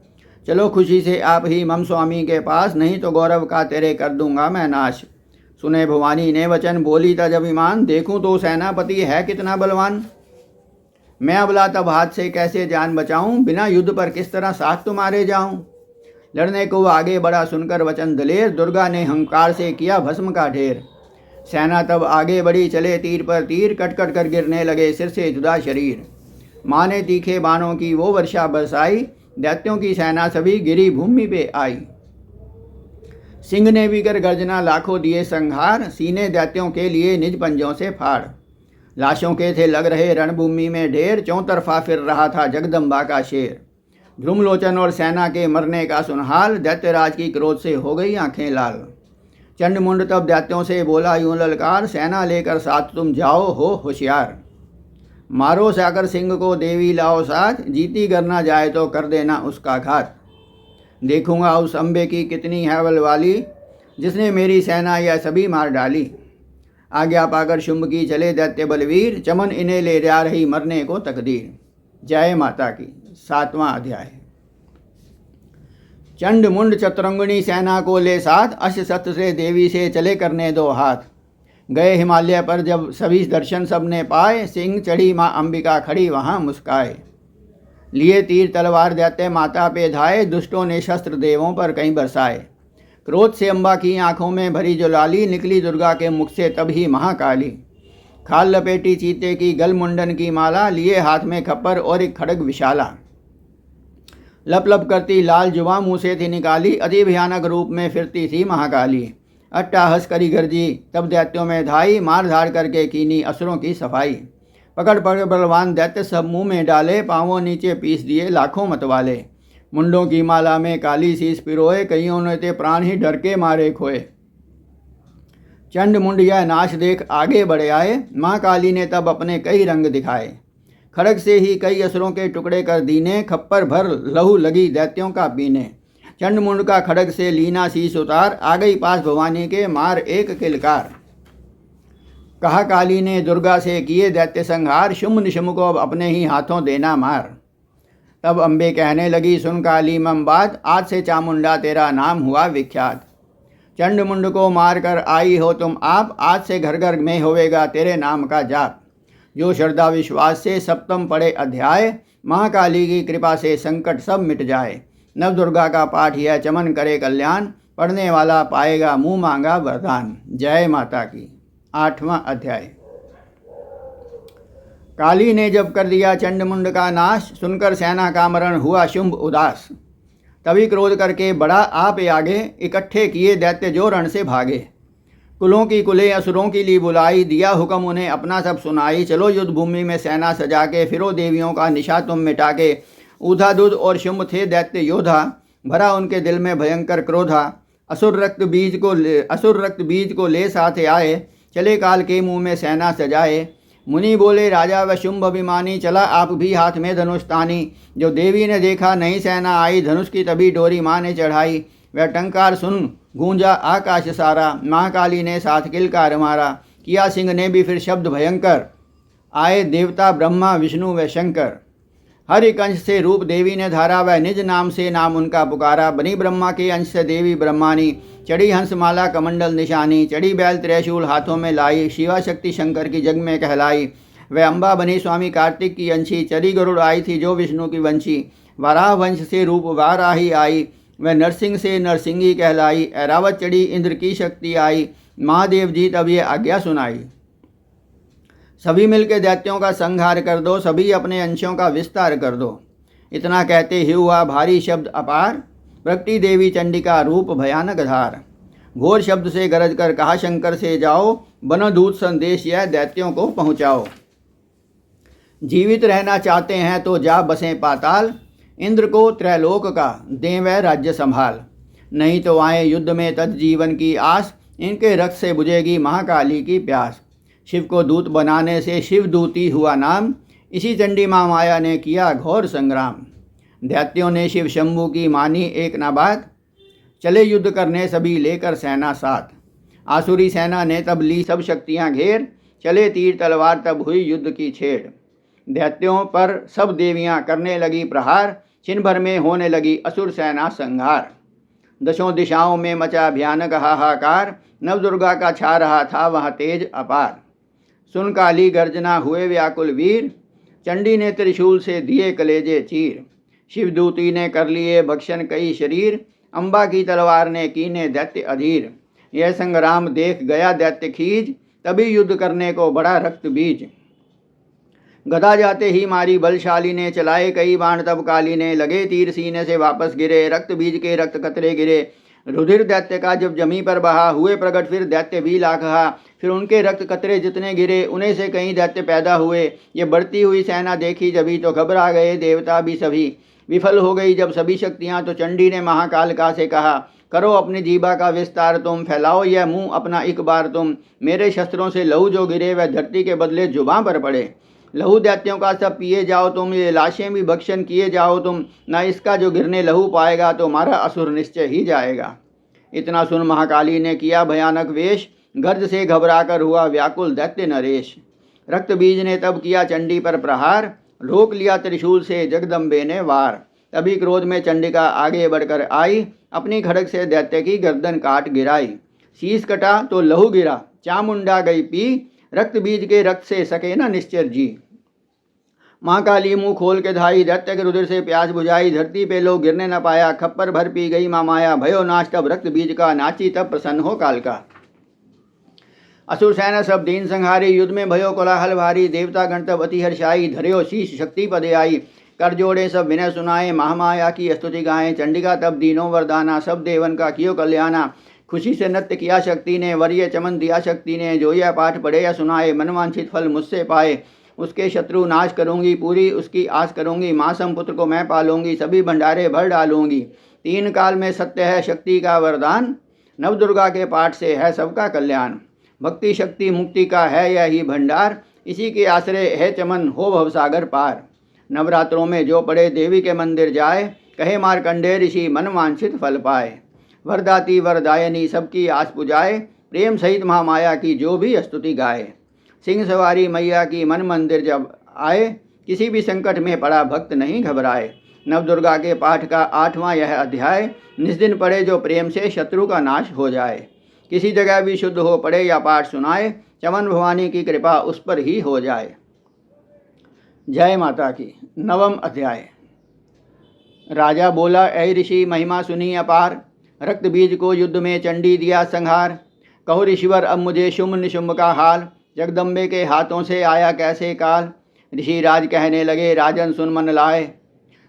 चलो खुशी से आप ही मम स्वामी के पास, नहीं तो गौरव का तेरे कर दूंगा मैं नाश। सुने भवानी ने वचन बोली तज अभिमान, देखूं तो सेनापति है कितना बलवान। मैं अबला तब हाथ से कैसे जान बचाऊं, बिना युद्ध पर किस तरह साथ तुम्हारे जाऊं। लड़ने को आगे बढ़ा सुनकर वचन दलेर, दुर्गा ने हंकार से किया भस्म का ढेर। सेना तब आगे बढ़ी चले तीर पर तीर, कट कट कर गिरने लगे सिर से जुदा शरीर। माँ ने तीखे बाणों की वो वर्षा बरसाई, दैत्यों की सेना सभी गिरी भूमि पे आई। सिंह ने भी कर गर्जना लाखों दिए संहार, सीने दैत्यों के लिए निज पंजों से फाड़। लाशों के थे लग रहे रणभूमि में ढेर, चौतरफा फिर रहा था जगदम्बा का शेर। ध्रुमलोचन और सेना के मरने का सुनहाल, दैत्यराज की क्रोध से हो गई आंखें लाल। चंडमुंड तब दैत्यों से बोला यूं ललकार, सेना लेकर साथ तुम जाओ हो होशियार। मारो साकर सिंह को देवी लाओ साथ, जीती करना जाए तो कर देना उसका घात। देखूंगा उस अम्बे की कितनी है बलवाली, जिसने मेरी सेना यह सभी मार डाली। आज्ञा पाकर शुंभ की चले दैत्य बलवीर, चमन इन्हें ले जा रही मरने को तकदीर। जय माता की। 7वां अध्याय। चंड मुंड चतुरंगणी सेना को ले साथ, अश शस्त्र से देवी से चले करने दो हाथ। गए हिमालय पर जब सभी दर्शन सबने पाए, सिंह चढ़ी माँ अंबिका खड़ी वहाँ मुस्काए। लिए तीर तलवार दैत्य माता पे धाए, दुष्टों ने शस्त्र देवों पर कहीं बरसाए। क्रोध से अम्बा की आंखों में भरी जो लाली, निकली दुर्गा के मुख से तब ही महाकाली। खाल लपेटी चीते की गल मुंडन की माला, लिए हाथ में खप्पर और एक खड़ग विशाला। लप लप करती लाल जुबां मुँह से थी निकाली, अति भयानक रूप में फिरती थी महाकाली। अट्टाहस करी गर्जी तब दैत्यों में धाई, मार धाड़ करके कीनी असुरों की सफाई। पकड़ पकड़ बलवान दैत्य सब मुंह में डाले, पांवों नीचे पीस दिए लाखों मतवाले। मुंडों की माला में काली शीस पिरोए, कईयों ने ते प्राण ही डर के मारे खोए। चंड मुंड यह नाश देख आगे बढ़े आए, माँ काली ने तब अपने कई रंग दिखाए। खड़ग से ही कई असुरों के टुकड़े कर दीने, खप्पर भर लहू लगी दैत्यों का पीने। चंड मुंड का खड़ग से लीना शीस उतार, आ गई पास भवानी के मार एक किलकार। कहा काली ने दुर्गा से किए दैत्य संहार, शुंभ निशुंभ को अब अपने ही हाथों देना मार। तब अम्बे कहने लगी सुन काली मम बात, आज से चामुंडा तेरा नाम हुआ विख्यात। चंड मुंड को मार कर आई हो तुम आप, आज से घर घर में होवेगा तेरे नाम का जाप। जो श्रद्धा विश्वास से सप्तम पढ़े अध्याय, महाकाली की कृपा से संकट सब मिट जाए। नव दुर्गा का पाठ यह चमन करे कल्याण, पढ़ने वाला पाएगा मुँह मांगा वरदान। जय माता की। 8वां अध्याय। काली ने जब कर दिया चंड मुंड का नाश, सुनकर सेना का मरण हुआ शुंभ उदास। तभी क्रोध करके बड़ा आप आगे, इकट्ठे किए दैत्य जो रण से भागे। कुलों की कुले असुरों की ली बुलाई, दिया हुक्म उन्हें अपना सब सुनाई। चलो युद्ध भूमि में सेना सजा के, फिरो देवियों का निशा तुम मिटा के। ऊधादुद और शुंभ थे दैत्य योधा, भरा उनके दिल में भयंकर क्रोधा। असुर रक्त बीज को ले साथ आए, चले काल के मुँह में सेना सजाए। मुनि बोले राजा व शुंभ अभिमानी, चला आप भी हाथ में धनुष तानी। जो देवी ने देखा नहीं सेना आई, धनुष की तभी डोरी माँ ने चढ़ाई। वह टंकार सुन गूंजा आकाश सारा, महाकाली ने साथ किलकार मारा। किया सिंह ने भी फिर शब्द भयंकर, आए देवता ब्रह्मा विष्णु व शंकर। हर एक अंश से रूप देवी ने धारा, वह निज नाम से नाम उनका पुकारा। बनी ब्रह्मा के अंश से देवी ब्रह्मानी, चढ़ी हंसमाला कमंडल निशानी। चढ़ी बैल त्रिशूल हाथों में लाई, शिवा शक्ति शंकर की जग में कहलाई। वह अम्बा बनी स्वामी कार्तिक की अंशी, चली गरुड़ आई थी जो विष्णु की वंशी। वाराह वंश से रूप वाराही आई, वह नरसिंह से नरसिंगी कहलाई। ऐरावत चढ़ी इंद्र की शक्ति आई, महादेव जी तब ये आज्ञा सुनाई। सभी मिलकर दैत्यों का संहार कर दो, सभी अपने अंशों का विस्तार कर दो। इतना कहते ही हुआ भारी शब्द अपार, प्रकटी देवी चंडिका रूप भयानक धार। घोर शब्द से गरज कर कहा शंकर से जाओ, बनो दूत संदेश यह दैत्यों को पहुँचाओ। जीवित रहना चाहते हैं तो जा बसें पाताल, इंद्र को त्रैलोक का दें वह राज्य संभाल। नहीं तो आए युद्ध में तज जीवन की आस, इनके रक्त से बुझेगी महाकाली की प्यास। शिव को दूत बनाने से शिव दूती हुआ नाम, इसी चंडी माँ माया ने किया घोर संग्राम। दैत्यों ने शिव शंभू की मानी एक ना बात, चले युद्ध करने सभी लेकर सेना साथ। आसुरी सेना ने तब ली सब शक्तियाँ घेर, चले तीर तलवार तब हुई युद्ध की छेड़। दैत्यों पर सब देवियाँ करने लगी प्रहार, छिन भर में होने लगी असुर सेना संहार। दशों दिशाओं में मचा भयानक हाहाकार, नव दुर्गा का छा रहा था वह तेज अपार। सुन काली गर्जना हुए व्याकुल वीर, चंडी ने त्रिशूल से दिए कलेजे चीर। शिवदूती ने कर लिए भक्षण कई शरीर, अम्बा की तलवार ने कीने दैत्य अधीर। यह संग्राम देख गया दैत्य खीज, तभी युद्ध करने को बड़ा रक्त बीज। गदा जाते ही मारी बलशाली ने, चलाए कई बाण तब काली ने। लगे तीर सीने से वापस गिरे, रक्त बीज के रक्त कतरे गिरे। रुधिर दैत्य का जब जमी पर बहा, हुए प्रकट फिर दैत्य भी लाखहा। फिर उनके रक्त कतरे जितने गिरे, उन्हें से कई दैत्य पैदा हुए। ये बढ़ती हुई सेना देखी जभी तो घबरा गए देवता भी सभी। विफल हो गई जब सभी शक्तियाँ तो चंडी ने महाकालिका से कहा, करो अपनी जीभा का विस्तार तुम, फैलाओ यह मुँह अपना एक बार तुम। मेरे शस्त्रों से लहू जो गिरे वह धरती के बदले जुबां पर पड़े। लहू दैत्यों का सब पिए जाओ तुम, ये लाशें भी भक्षण किए जाओ तुम। ना इसका जो गिरने लहू पाएगा तो मारा असुर निश्चय ही जाएगा। इतना सुन महाकाली ने किया भयानक वेश, गर्ज से घबरा कर हुआ व्याकुल दैत्य नरेश। रक्त बीज ने तब किया चंडी पर प्रहार, रोक लिया त्रिशूल से जगदम्बे ने वार। तभी क्रोध में चंडिका आगे बढ़कर आई, अपनी खड़ग से दैत्य की गर्दन काट गिराई। शीश कटा तो लहू गिरा, चामुंडा गई पी, रक्त बीज के रक्त से सके न निश्चर जी। माँ काली मुंह खोल के धाई, दैत्य के रुधिर से प्यास बुझाई। धरती पे लोग गिरने न पाया, खप्पर भर पी गई माँ माया। भयो नाश तब रक्त बीज का, नाची तब प्रसन्न हो काल का। असुर सेना सब दीन संहारी, युद्ध में भयो कोलाहल भारी। देवता गण तब अति हर्षाई, धर्यो शीश शक्ति पदे आई। कर जोड़े सब विनय सुनाए, महामाया की स्तुति गाएं। चंडिका तब दीनों वरदाना, सब देवन का कियो कल्याणा। खुशी से नृत्य किया शक्ति ने, वरीय चमन दिया शक्ति ने। जो यह पाठ पढ़े या सुनाए, मनवांछित फल मुझसे पाए। उसके शत्रु नाश करूंगी, पूरी उसकी आस करूंगी। माँ सम पुत्र को मैं पालूंगी, सभी भंडारे भर डालूंगी। 3 काल में सत्य है शक्ति का वरदान, नवदुर्गा के पाठ से है सबका कल्याण। भक्ति शक्ति मुक्ति का है यही भंडार, इसी के आश्रय है चमन हो भवसागर पार। नवरात्रों में जो पड़े देवी के मंदिर जाए, कहे मार्कंडेय ऋषि मन वांछित फल पाए। वरदाती वरदायनी सबकी आस पुजाए, प्रेम सहित महामाया की जो भी स्तुति गाए। सिंह सवारी मैया की मन मंदिर जब आए, किसी भी संकट में पड़ा भक्त नहीं घबराए। नवदुर्गा के पाठ का 8वां यह अध्याय, निस दिन पढ़े जो प्रेम से शत्रु का नाश हो जाए। किसी जगह भी शुद्ध हो पड़े या पाठ सुनाए, चमन भवानी की कृपा उस पर ही हो जाए। जय माता की। 9वां अध्याय। राजा बोला, ऐ ऋषि महिमा सुनी अपार, रक्त बीज को युद्ध में चंडी दिया संहार। कहो ऋषिवर अब मुझे शुंभ निशुंभ का हाल, जगदम्बे के हाथों से आया कैसे काल। ऋषि राज कहने लगे, राजन सुन मन लाए।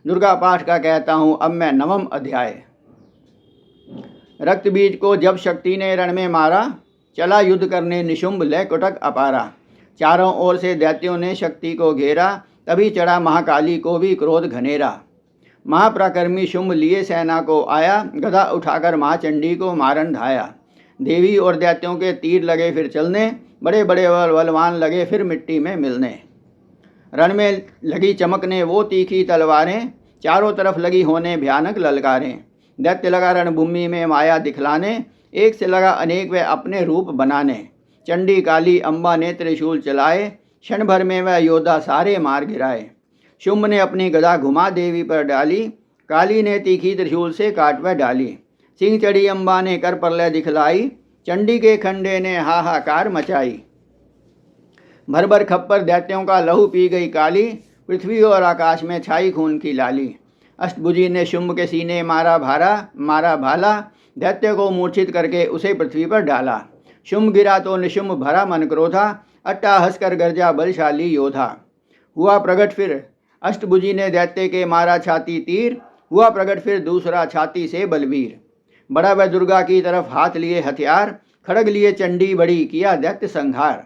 दुर्गा पाठ का कहता हूँ अब मैं 9वां अध्याय। रक्त बीज को जब शक्ति ने रण में मारा, चला युद्ध करने निशुंभ लय कुटक अपारा। चारों ओर से दैत्यों ने शक्ति को घेरा, तभी चढ़ा महाकाली को भी क्रोध घनेरा। महाप्रकर्मी शुंभ लिए सेना को आया, गदा उठाकर महाचंडी को मारन धाया। देवी और दैत्यों के तीर लगे फिर चलने, बड़े बड़े बलवान लगे फिर मिट्टी में मिलने। रण में लगी चमकने वो तीखी तलवारें, चारों तरफ लगी होने भयानक ललकारें। दैत्य लगा रणभूमि में माया दिखलाने, एक से लगा अनेक वे अपने रूप बनाने। चंडी काली अम्बा ने त्रिशूल चलाए, क्षण भर में वह योद्धा सारे मार गिराए। शुंभ ने अपनी गदा घुमा देवी पर डाली, काली ने तीखी त्रिशूल से काट वह डाली। सिंह चढ़ी अम्बा ने कर प्रलय दिखलाई, चंडी के खंडे ने हाहाकार मचाई। भर भर खप्पर दैत्यों का लहू पी गई काली, पृथ्वी और आकाश में छाई खून की लाली। अष्टभुजी ने शुंभ के सीने मारा भाला, दैत्य को मूर्छित करके उसे पृथ्वी पर डाला। शुंभ गिरा तो निशुंभ भरा मन क्रोधा, अट्टा हंसकर गर्जा बलशाली योधा। हुआ प्रगट फिर अष्टभुजी ने दैत्य के मारा छाती तीर, हुआ प्रगट फिर दूसरा छाती से बलवीर। बड़ा वह दुर्गा की तरफ हाथ लिए हथियार, खड़ग लिए चंडी बड़ी किया दैत्य संहार।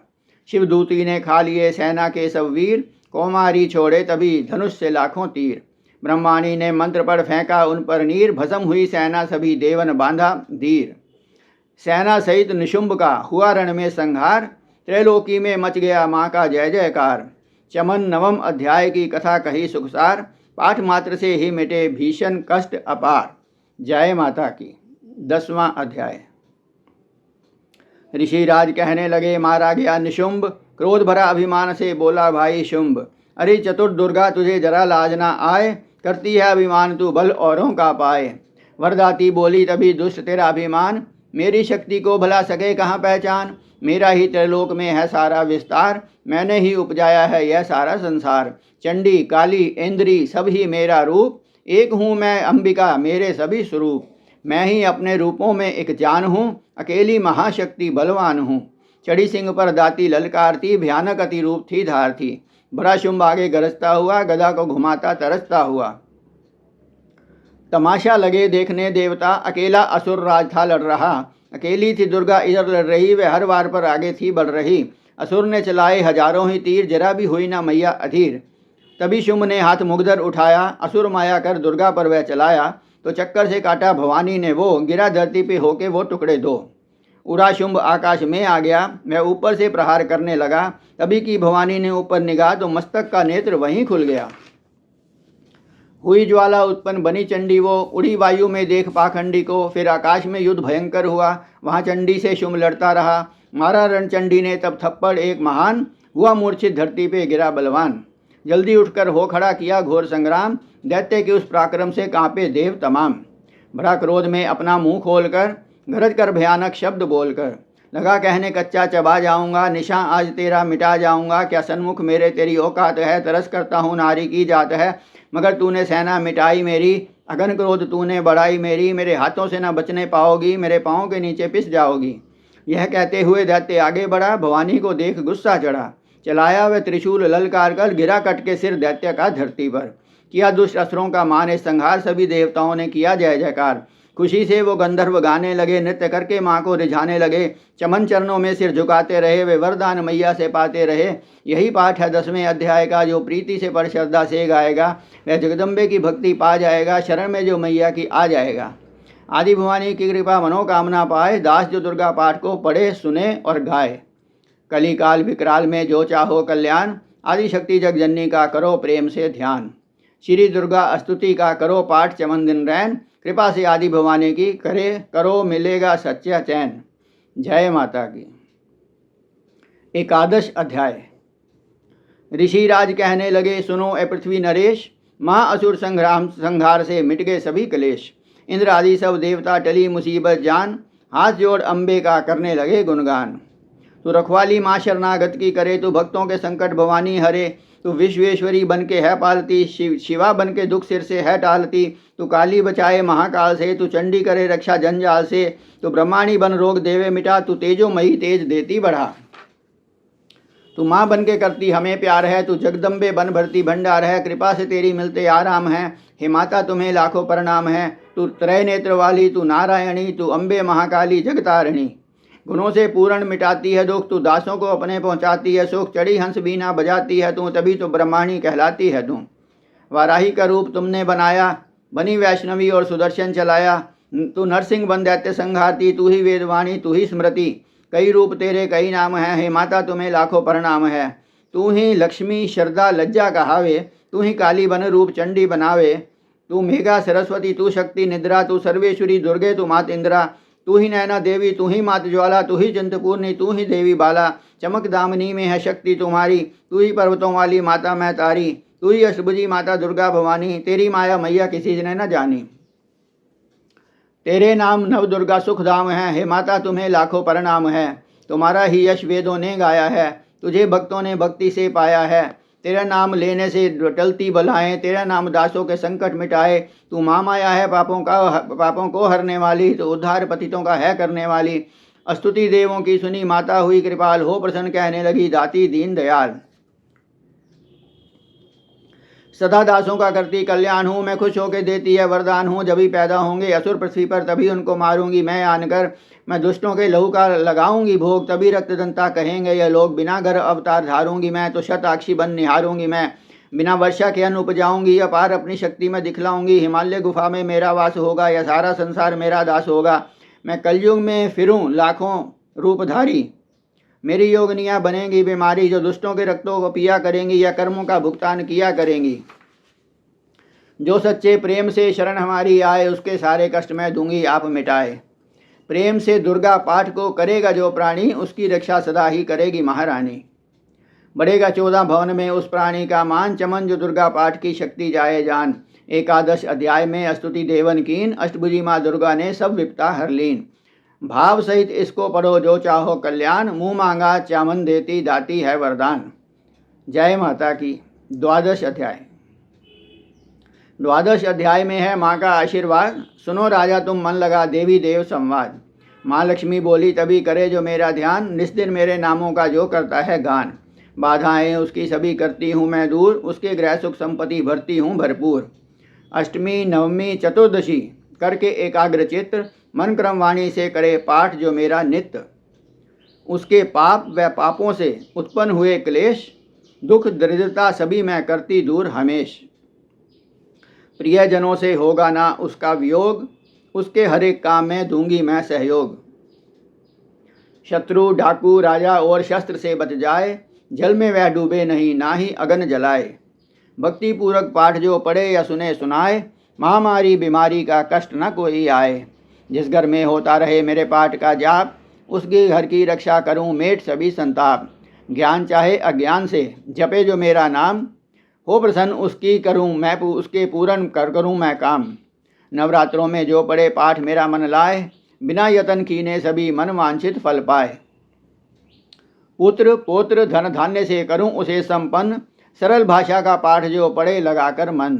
शिवदूती ने खा लिए सेना के सब वीर, कौमारी छोड़े तभी धनुष से लाखों तीर। ब्रह्माणी ने मंत्र पर फेंका उन पर नीर, भस्म हुई सेना सभी देवन बांधा धीर। सेना सहित निशुंभ का हुआ रण में संहार, त्रैलोकी में मच गया माँ का जय जयकार। चमन 9वां अध्याय की कथा कही सुखसार, पाठ मात्र से ही मिटे भीषण कष्ट अपार। जय माता की। 10वां अध्याय। ऋषि राज कहने लगे, मारा गया निशुंभ, क्रोध भरा अभिमान से बोला भाई शुंभ। अरे चतुर दुर्गा तुझे जरा लाज ना आए, करती है अभिमान तू बल औरों का पाए। वरदाती बोली तभी दुष्ट तेरा अभिमान, मेरी शक्ति को भला सके कहाँ पहचान। मेरा ही त्रिलोक में है सारा विस्तार, मैंने ही उपजाया है यह सारा संसार। चंडी काली इंद्री सब ही मेरा रूप, एक हूँ मैं अंबिका मेरे सभी स्वरूप। मैं ही अपने रूपों में एक जान हूँ, अकेली महाशक्ति बलवान हूँ। चढ़ी सिंह पर दाती ललकारती, भयानक अति रूप थी धार थी। बड़ा शुंभ आगे गरजता हुआ, गदा को घुमाता तरसता हुआ। तमाशा लगे देखने देवता, अकेला असुर राज था लड़ रहा। अकेली थी दुर्गा इधर लड़ रही, वह हर वार पर आगे थी बढ़ रही। असुर ने चलाए हजारों ही तीर, जरा भी हुई ना मैया अधीर। तभी शुंभ ने हाथ मुगदर उठाया, असुर माया कर दुर्गा पर वह चलाया। तो चक्कर से काटा भवानी ने वो, गिरा धरती पे होके वो टुकड़े दो। उड़ा शुंभ आकाश में आ गया, मैं ऊपर से प्रहार करने लगा। तभी की भवानी ने ऊपर निगाह, तो मस्तक का नेत्र वहीं खुल गया। हुई ज्वाला उत्पन्न बनी चंडी वो, उड़ी वायु में देख पाखंडी को। फिर आकाश में युद्ध भयंकर हुआ, वहाँ चंडी से शुंभ लड़ता रहा। मारा रणचंडी ने तब थप्पड़ एक महान, हुआ मूर्छित धरती पे गिरा बलवान। जल्दी उठकर हो खड़ा किया घोर संग्राम, दैत्य के उस पराक्रम से कांपे देव तमाम। बड़ा क्रोध में अपना मुंह खोलकर, गरज कर भयानक शब्द बोलकर, लगा कहने कच्चा चबा जाऊंगा, निशा आज तेरा मिटा जाऊंगा। क्या सन्मुख मेरे तेरी औकात है, तरस करता हूँ नारी की जात है। मगर तूने सेना मिटाई मेरी, अगन क्रोध तूने बढ़ाई मेरी। मेरे हाथों से न बचने पाओगी, मेरे पाँव के नीचे पिस जाओगी। यह कहते हुए दैत्य आगे बढ़ा, भवानी को देख गुस्सा चढ़ा। चलाया वह त्रिशूल ललकार कर, गिरा कट के सिर दैत्य का धरती पर। किया दुष्ट असुरों का माने संहार, सभी देवताओं ने किया जय जयकार। खुशी से वो गंधर्व गाने लगे, नृत्य करके माँ को रिझाने लगे। चमन चरणों में सिर झुकाते रहे, वे वरदान मैया से पाते रहे। यही पाठ है 10वें अध्याय का, जो प्रीति से पर श्रद्धा से गाएगा वह जगदम्बे की भक्ति पा जाएगा, शरण में जो मैया की आ जाएगा। आदि भवानी की कृपा मनोकामना पाए, दास जो दुर्गा पाठ को पढ़े सुने और गाए। कली काल विकराल में जो चाहो कल्याण, आदि शक्ति जगजननी का करो प्रेम से ध्यान। श्री दुर्गा स्तुति का करो पाठ चमन दिन रैन, कृपा से आदि भवानी की करो मिलेगा सच्चा चैन। जय माता की। एकादश अध्याय। ऋषिराज कहने लगे, सुनो ए पृथ्वी नरेश, महाअसुर संहार से मिट गए सभी क्लेश। इंद्र आदि सब देवता टली मुसीबत जान, हाथ जोड़ अम्बे का करने लगे गुणगान। तू रखवाली माँ शरणागत की करे, तू भक्तों के संकट भवानी हरे। तू विश्वेश्वरी बन के है पालती, शिवा बन के दुख सिर से है टालती। तू काली बचाए महाकाल से, तू चंडी करे रक्षा जंजाल से। तू ब्रह्माणी बन रोग देवे मिटा, तू तेजोमयी तेज देती बढ़ा। तू माँ बन के करती हमें प्यार है, तू जगदम्बे बन भरती भंडार है। कृपा से तेरी मिलते आराम है, हे माता तुम्हें लाखों प्रणाम है। तू त्रय नेत्र वाली, तू नारायणी, तू अम्बे महाकाली जगतारिणी। गुणों से पूर्ण मिटाती है दुख, तू दासों को अपने पहुँचाती है सुख। चढ़ी हंस बीना बजाती है तू, तभी तो ब्रह्माणी कहलाती है तू। वाराही का रूप तुमने बनाया, बनी वैष्णवी और सुदर्शन चलाया। तू नरसिंह बन दैत्य संघाती, तू ही वेदवाणी तू ही स्मृति। कई रूप तेरे कई नाम है, हे माता तुम्हें लाखों प्रणाम है। तू ही लक्ष्मी श्रद्धा लज्जा कहावे, तू ही काली बन रूप चंडी बनावे। तू मेघा सरस्वती तू शक्ति निद्रा, तू सर्वेश्वरी दुर्गे तू मात इंद्रा। तू ही नैना देवी तू ही मात ज्वाला, तू ही चिंतपूर्णी तू ही देवी बाला। चमक दामिनी में है शक्ति तुम्हारी, तू ही पर्वतों वाली माता मैं तारी। तू ही अष्टभुजी माता दुर्गा भवानी, तेरी माया मैया किसी ने न जानी। तेरे नाम नव दुर्गा सुखधाम है, हे माता तुम्हें लाखों प्रणाम है। तुम्हारा ही यश वेदों ने गाया है, तुझे भक्तों ने भक्ति से पाया है। तेरा नाम लेने से टलती बलाएं, तेरा नाम दासों के संकट मिटाए। तू माँ माया है पापों को हरने वाली, तो उद्धार पतितों का है करने वाली। स्तुति देवों की सुनी माता हुई कृपाल, हो प्रसन्न कहने लगी दाती दीन दयाल। सदा दासों का करती कल्याण हूँ, मैं खुश होकर देती है वरदान हूँ। जब भी पैदा होंगे असुर पृथ्वी पर, तभी उनको मारूंगी मैं आनकर। मैं दुष्टों के लहू का लगाऊंगी भोग, तभी रक्तदंता कहेंगे ये लोग। बिना घर अवतार धारूंगी मैं, तो शताक्षी बन निहारूंगी मैं। बिना वर्षा के अन्न उपजाऊंगी, अपार अपनी शक्ति में दिखलाऊंगी। हिमालय गुफा में मेरा वास होगा, यह सारा संसार मेरा दास होगा। मैं कलयुग में फिरूं लाखों रूपधारी, मेरी योगनियाँ बनेंगी बीमारी। जो दुष्टों के रक्तों को पिया करेंगी, या कर्मों का भुगतान किया करेंगी। जो सच्चे प्रेम से शरण हमारी आए, उसके सारे कष्ट मैं दूंगी आप मिटाए। प्रेम से दुर्गा पाठ को करेगा जो प्राणी, उसकी रक्षा सदा ही करेगी महारानी। बढ़ेगा 14 भवन में उस प्राणी का मान, चमन जो दुर्गा पाठ की शक्ति जाए जान। एकादश अध्याय में स्तुति देवन कीन, अष्टभुजी माँ दुर्गा ने सब विपता हर लीन। भाव सहित इसको पढ़ो जो चाहो कल्याण, मुँह मांगा चामन देती दाती है वरदान। जय माता की। द्वादश अध्याय। द्वादश अध्याय में है माँ का आशीर्वाद। सुनो राजा तुम मन लगा देवी देव संवाद। माँ लक्ष्मी बोली तभी करे जो मेरा ध्यान, निस्दिन मेरे नामों का जो करता है गान। बाधाएं उसकी सभी करती हूँ मैं दूर, उसके गृह सुख संपत्ति भरती हूँ भरपूर। अष्टमी नवमी चतुर्दशी करके एकाग्र चित्र, मन क्रम वाणी से करे पाठ जो मेरा नित्य। उसके पाप व पापों से उत्पन्न हुए क्लेश, दुख दरिद्रता सभी मैं करती दूर हमेश। प्रियजनों से होगा ना उसका वियोग, उसके हर एक काम में दूंगी मैं सहयोग। शत्रु डाकू राजा और शस्त्र से बच जाए, जल में वह डूबे नहीं ना ही अगन जलाए। भक्ति पूर्वक पाठ जो पढ़े या सुने सुनाए, महामारी बीमारी का कष्ट न कोई आए। जिस घर में होता रहे मेरे पाठ का जाप, उसके घर की रक्षा करूं मेट सभी संताप। ज्ञान चाहे अज्ञान से जपे जो मेरा नाम, हो प्रसन्न उसकी करूं मैं उसके पूर्ण करूं मैं काम। नवरात्रों में जो पढ़े पाठ मेरा मन लाए, बिना यतन कीने सभी मन वांछित फल पाए। पुत्र पौत्र धन धान्य से करूं उसे संपन्न, सरल भाषा का पाठ जो पढ़े लगाकर मन।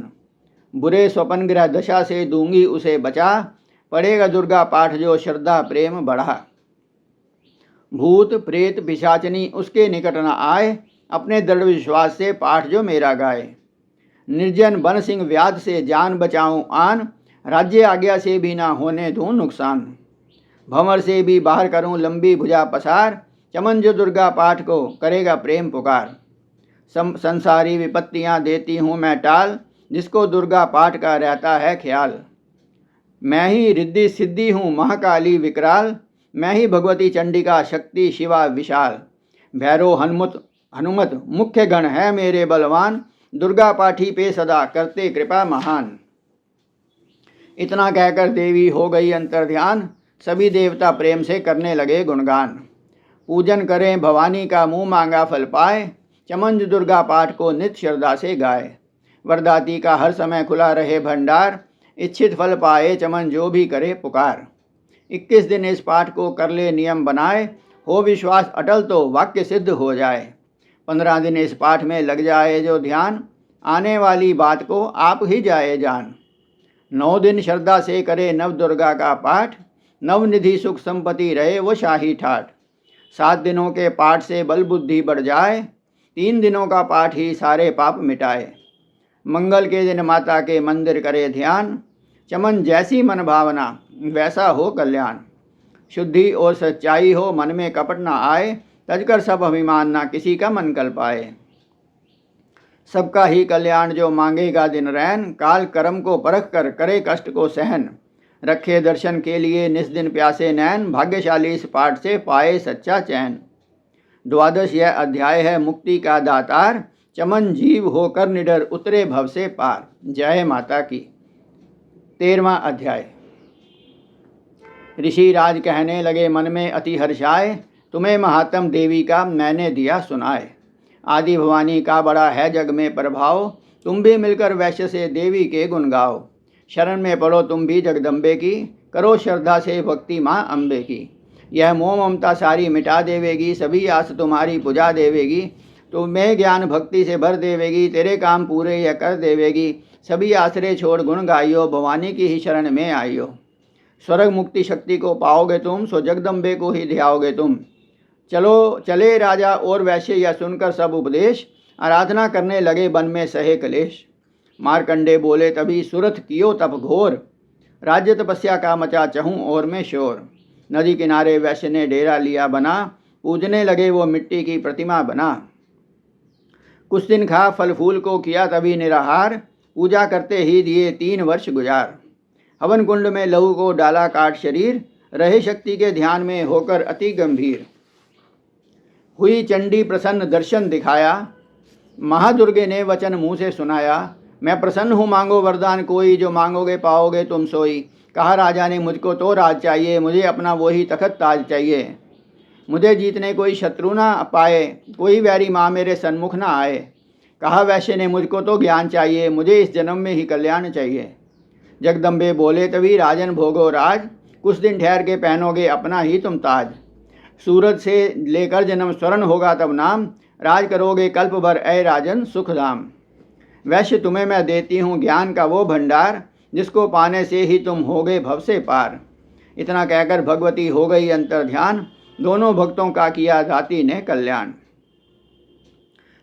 बुरे स्वपन ग्रह दशा से दूंगी उसे बचा, पढ़ेगा दुर्गा पाठ जो श्रद्धा प्रेम बढ़ा। भूत प्रेत पिशाचनी उसके निकट न आए, अपने दृढ़ विश्वास से पाठ जो मेरा गाए। निर्जन बन सिंह व्याध से जान बचाऊं आन, राज्य आज्ञा से भी ना होने दूं नुकसान। भंवर से भी बाहर करूं लंबी भुजा पसार, चमन जो दुर्गा पाठ को करेगा प्रेम पुकार। संसारी विपत्तियां देती हूँ मैं टाल, जिसको दुर्गा पाठ का रहता है ख्याल। मैं ही रिद्धि सिद्धि हूँ महाकाली विकराल, मैं ही भगवती चंडिका शक्ति शिवा विशाल। भैरव हनुमत मुख्य गण है मेरे बलवान, दुर्गा पाठी पे सदा करते कृपा महान। इतना कहकर देवी हो गई अंतर्ध्यान, सभी देवता प्रेम से करने लगे गुणगान। पूजन करें भवानी का मुँह मांगा फल पाए, चमन दुर्गा पाठ को नित्य श्रद्धा से गाए। वरदाती का हर समय खुला रहे भंडार, इच्छित फल पाए चमन जो भी करे पुकार। 21 दिन इस पाठ को कर ले नियम बनाए, हो विश्वास अटल तो वाक्य सिद्ध हो जाए। 15 दिन इस पाठ में लग जाए जो ध्यान, आने वाली बात को आप ही जाए जान। 9 दिन श्रद्धा से करे नव दुर्गा का पाठ, नवनिधि सुख संपत्ति रहे वो शाही ठाठ। 7 दिनों के पाठ से बल बुद्धि बढ़ जाए, 3 दिनों का पाठ ही सारे पाप मिटाए। मंगल के दिन माता के मंदिर करे ध्यान, चमन जैसी मन भावना वैसा हो कल्याण। शुद्धि और सच्चाई हो मन में कपट ना आए, तजकर सब अभिमान ना किसी का मन कल पाए। सबका ही कल्याण जो मांगेगा दिन रैन, काल कर्म को परख कर करे कष्ट को सहन। रखे दर्शन के लिए निस दिन प्यासे नैन, भाग्यशाली इस पाठ से पाए सच्चा चैन। 12 यह अध्याय है मुक्ति का दातार, चमन जीव होकर निडर उतरे भव से पार। जय माता की। 13वां अध्याय। ऋषि राज कहने लगे मन में अति हर्षाए, तुम्हें महात्म देवी का मैंने दिया सुनाए। आदि भवानी का बड़ा है जग में प्रभाव, तुम भी मिलकर वैश्य से देवी के गुण गाओ। शरण में पड़ो तुम भी जगदम्बे की, करो श्रद्धा से भक्ति माँ अम्बे की। यह मोह ममता सारी मिटा देवेगी, सभी आस तुम्हारी पुजा देवेगी। तुम्हें ज्ञान भक्ति से भर देवेगी, तेरे काम पूरे यह कर देवेगी। सभी आश्रय छोड़ गुण गाइयो, भवानी की ही शरण में आइयो। स्वर्ग मुक्ति शक्ति को पाओगे तुम, सो जगदम्बे को ही ध्याओगे तुम। चलो चले राजा और वैश्य यह सुनकर सब उपदेश, आराधना करने लगे वन में सहे कलेश। मारकंडे बोले तभी सुरथ कियो तप घोर, राज्य तपस्या का मचा चहूँ और में शोर। नदी किनारे वैश्य ने डेरा लिया बना, पूजने लगे वो मिट्टी की प्रतिमा बना। कुछ दिन खा फल फूल को किया तभी निराहार, पूजा करते ही दिए 3 वर्ष गुजार। हवन कुंड में लहू को डाला काट शरीर, रहे शक्ति के ध्यान में होकर अति गंभीर। हुई चंडी प्रसन्न दर्शन दिखाया, महादुर्गे ने वचन मुँह से सुनाया। मैं प्रसन्न हूँ मांगो वरदान कोई, जो मांगोगे पाओगे तुम सोई। कहा राजा ने मुझको तो राज चाहिए, मुझे अपना वही तखत ताज चाहिए। मुझे जीतने कोई शत्रु ना पाए, कोई वैरी माँ मेरे सन्मुख ना आए। कहा वैश्य ने मुझको तो ज्ञान चाहिए, मुझे इस जन्म में ही कल्याण चाहिए। जगदम्बे बोले तभी राजन भोगो राज, कुछ दिन ठहर के पहनोगे अपना ही तुम ताज। सूरज से लेकर जन्म स्वर्ण होगा तब नाम, राज करोगे कल्प भर ऐ राजन सुखधाम। वैश्य तुम्हें मैं देती हूँ ज्ञान का वो भंडार, जिसको पाने से ही तुम होगे भव से पार। इतना कहकर भगवती हो गई अंतर्ध्यान, दोनों भक्तों का किया दाती ने कल्याण।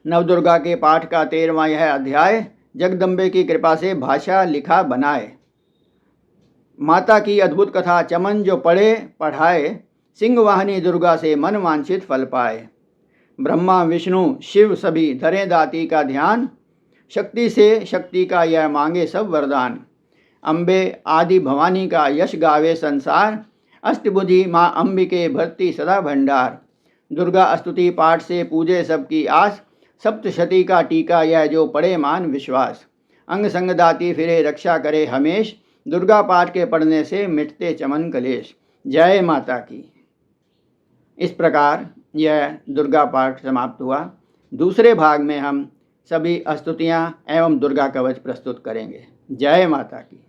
नवदुर्गा के पाठ का 13वां यह अध्याय, जगदम्बे की कृपा से भाषा लिखा बनाए। माता की अद्भुत कथा चमन जो पढ़े पढ़ाए, सिंह वाहिनी दुर्गा से मन वांछित फल पाए। ब्रह्मा विष्णु शिव सभी धरे दाती का ध्यान, शक्ति से शक्ति का यह मांगे सब वरदान। अम्बे आदि भवानी का यश गावे संसार, अष्टभुजी माँ अंबिके भरती सदा भंडार। दुर्गा स्तुति पाठ से पूजे सबकी आस, सप्तशती का टीका यह जो पढ़े मान विश्वास। अंग संग दाती फिरे रक्षा करे हमेश, दुर्गा पाठ के पढ़ने से मिटते चमन कलेश। जय माता की। इस प्रकार यह दुर्गा पाठ समाप्त हुआ। दूसरे भाग में हम सभी स्तुतियाँ एवं दुर्गा कवच प्रस्तुत करेंगे। जय माता की।